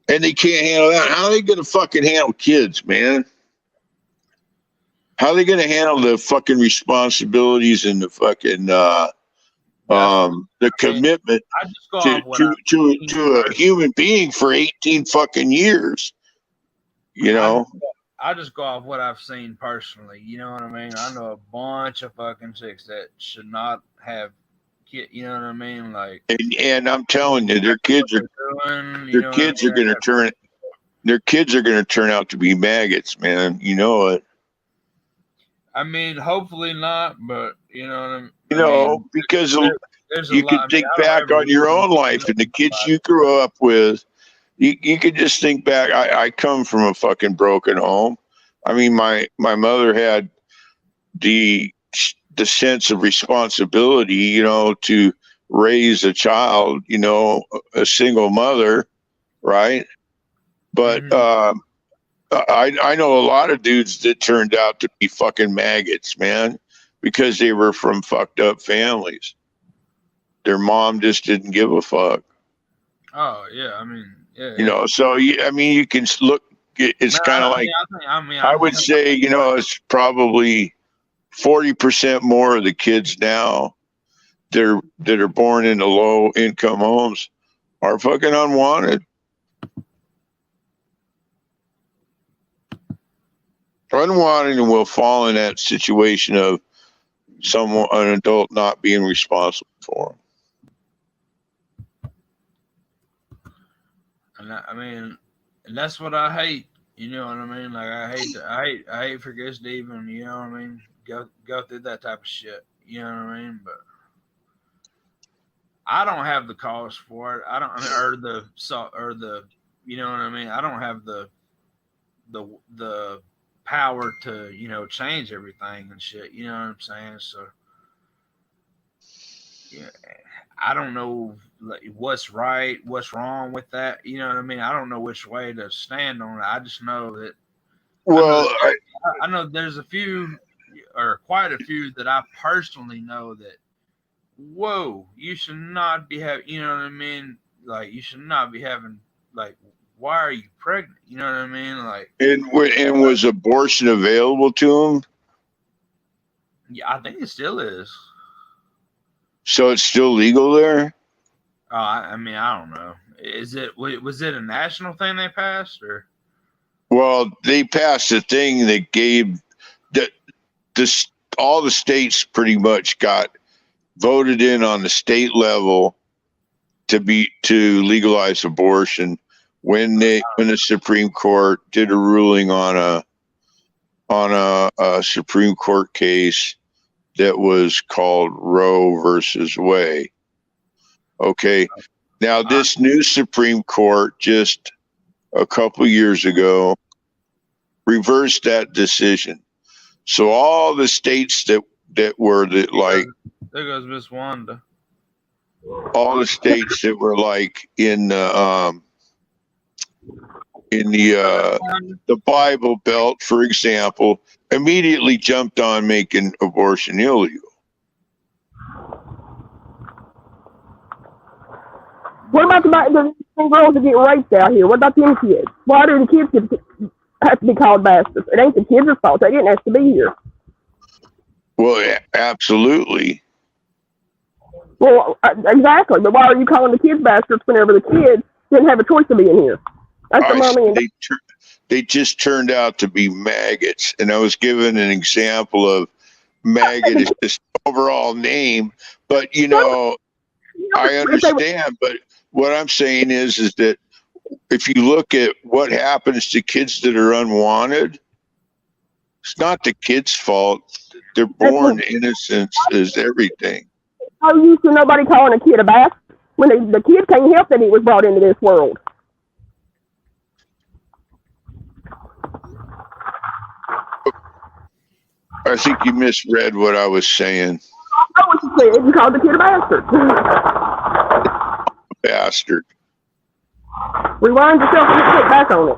And they can't handle that. How are they going to fucking handle kids, man? How are they going to handle the fucking responsibilities and the fucking the commitment to a human being for 18 fucking years? I just go off what I've seen personally. You know what I mean? I know a bunch of fucking chicks that should not have kid. You know what I mean? Like, and I'm telling you, their kids are going to turn out to be maggots, man. You know it. I mean, hopefully not, but you know what I mean? Because you can think back on your own life and the kids you grew up with. You could just think back. I come from a fucking broken home. I mean, my mother had the sense of responsibility, to raise a child, a single mother, right? But I know a lot of dudes that turned out to be fucking maggots, man, because they were from fucked up families. Their mom just didn't give a fuck. Oh yeah, I mean, yeah. So you can look. It's kind of like I would say, it's probably 40% more of the kids now that are born into low income homes are fucking unwanted. Unwanted, and will fall in that situation of an adult not being responsible for them. And I mean, and that's what I hate. You know what I mean? Like I hate for kids to even, you know what I mean, go through that type of shit. You know what I mean? But I don't have the cause for it. I don't, or the, you know what I mean? I don't have the power to, change everything and shit. You know what I'm saying? So, yeah, I don't know what's right, what's wrong with that. You know what I mean? I don't know which way to stand on it. I just know that. Well, I know there's a few, or quite a few, that I personally know that. Whoa, you should not be having. You know what I mean? Like, you should not be having. Like, why are you pregnant? You know what I mean? Like, and was abortion available to them? Yeah, I think it still is. So it's still legal there? I mean, I don't know. Was it a national thing they passed, or? Well, they passed a thing that gave that this all the states pretty much got voted in on the state level to legalize abortion when the Supreme Court did a ruling on a Supreme Court case that was called Roe versus Wade. Okay. Now this new Supreme Court just a couple years ago reversed that decision. So all the states that were like there goes Miss Wanda. All the states that were like in the Bible Belt, for example, immediately jumped on making abortion illegal. What about the girls that get raped out here? What about them kids? Why do the kids have to be called bastards? It ain't the kids' fault. They didn't have to be here. Well, absolutely. Well, exactly. But why are you calling the kids bastards whenever the kids didn't have a choice of being here? That's the mommy and they just turned out to be maggots. And I was given an example of maggot is just overall name. But, I understand. But what I'm saying is that if you look at what happens to kids that are unwanted, it's not the kid's fault. They're born innocence is everything. How used to nobody calling a kid a bastard when the kid can't help that he was brought into this world. I think you misread what I was saying. I know what you said. You called the kid a bastard. Bastard. Rewind yourself and get back on it.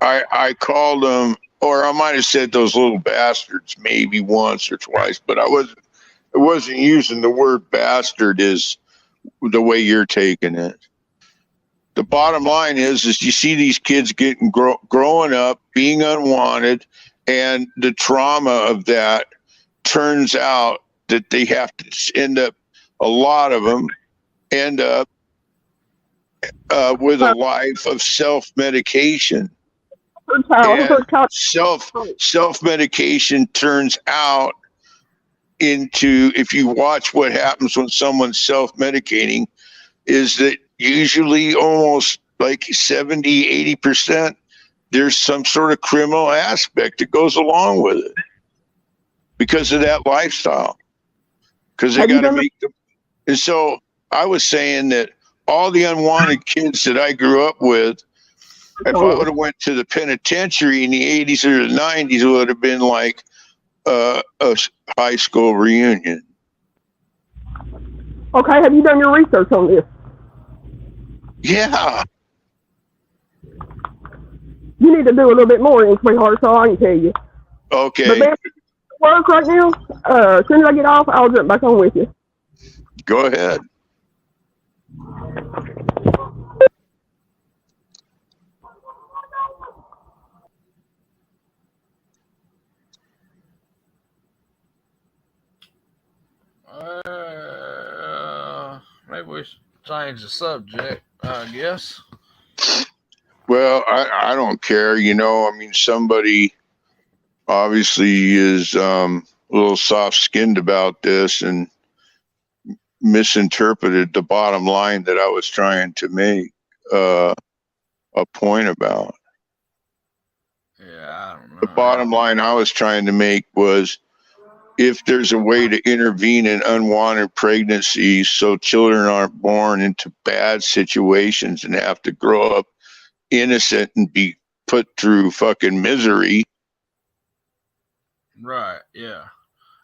I called them, or I might have said those little bastards maybe once or twice, but I wasn't using the word bastard as the way you're taking it. The bottom line is you see these kids getting growing up, being unwanted, and the trauma of that turns out that they have to end up, a lot of them end up with a life of self-medication. Self-medication turns out into, if you watch what happens when someone's self-medicating, is that usually almost like 70-80% there's some sort of criminal aspect that goes along with it because of that lifestyle, because they got to make them. And so I was saying that all the unwanted kids that I grew up with, if I would have went to the penitentiary in the 80s or the 90s, it would have been like a high school reunion. Okay, have you done your research on this? Yeah. You need to do a little bit more, sweetheart, so I can tell you. Okay. But man, work right now. As soon as I get off, I'll jump back on with you. Go ahead. Maybe we should change the subject, I guess. Well, I don't care. I mean, somebody obviously is a little soft-skinned about this and misinterpreted the bottom line that I was trying to make a point about. Yeah, I don't know. The bottom line I was trying to make was, if there's a way to intervene in unwanted pregnancies so children aren't born into bad situations and have to grow up innocent and be put through fucking misery. Right, yeah.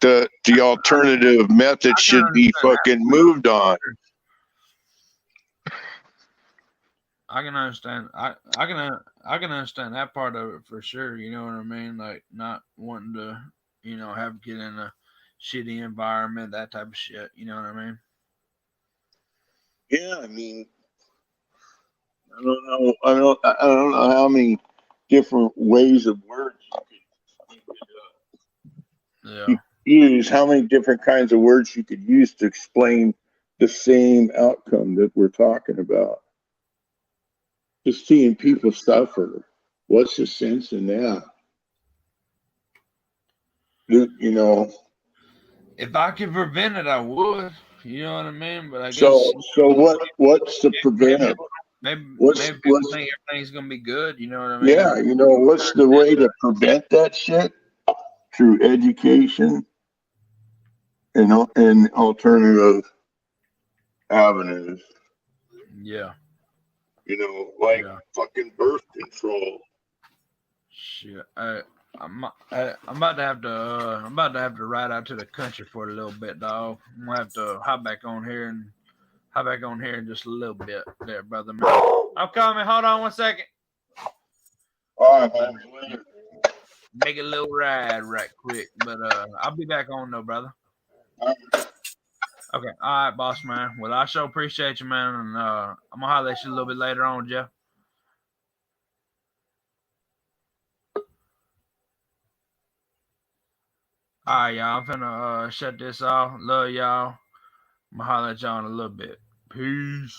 The alternative method should be fucking moved on. I can understand. I can understand that part of it for sure. You know what I mean? Like not wanting to, have get in a shitty environment, that type of shit. You know what I mean? Yeah, I mean, I don't know how many different ways of words you could use. How many different kinds of words you could use to explain the same outcome that we're talking about? Just seeing people suffer what's the sense in that? You know. If I could prevent it, I would. You know what I mean? But I guess So what's to prevent it? maybe What's people think everything's gonna be good. You know what I mean? yeah, you know, what's the way to prevent that shit? Through education and alternative avenues. Yeah. You know, like Yeah. fucking birth control. Shit. I'm about to have to I'm about to have to ride out to the country for a little bit, dog. I'm gonna have to hop back on here in just a little bit there, brother man. I'm coming. Hold on 1 second. All right, man. Later. Make a little ride right quick. But I'll be back on though, brother. Okay. All right, boss man. Well, I sure appreciate you, man. And I'm gonna holler at you a little bit later on, Jeff. All right, y'all. I'm finna shut this off. Love y'all. I'm gonna holler at y'all in a little bit. Peace.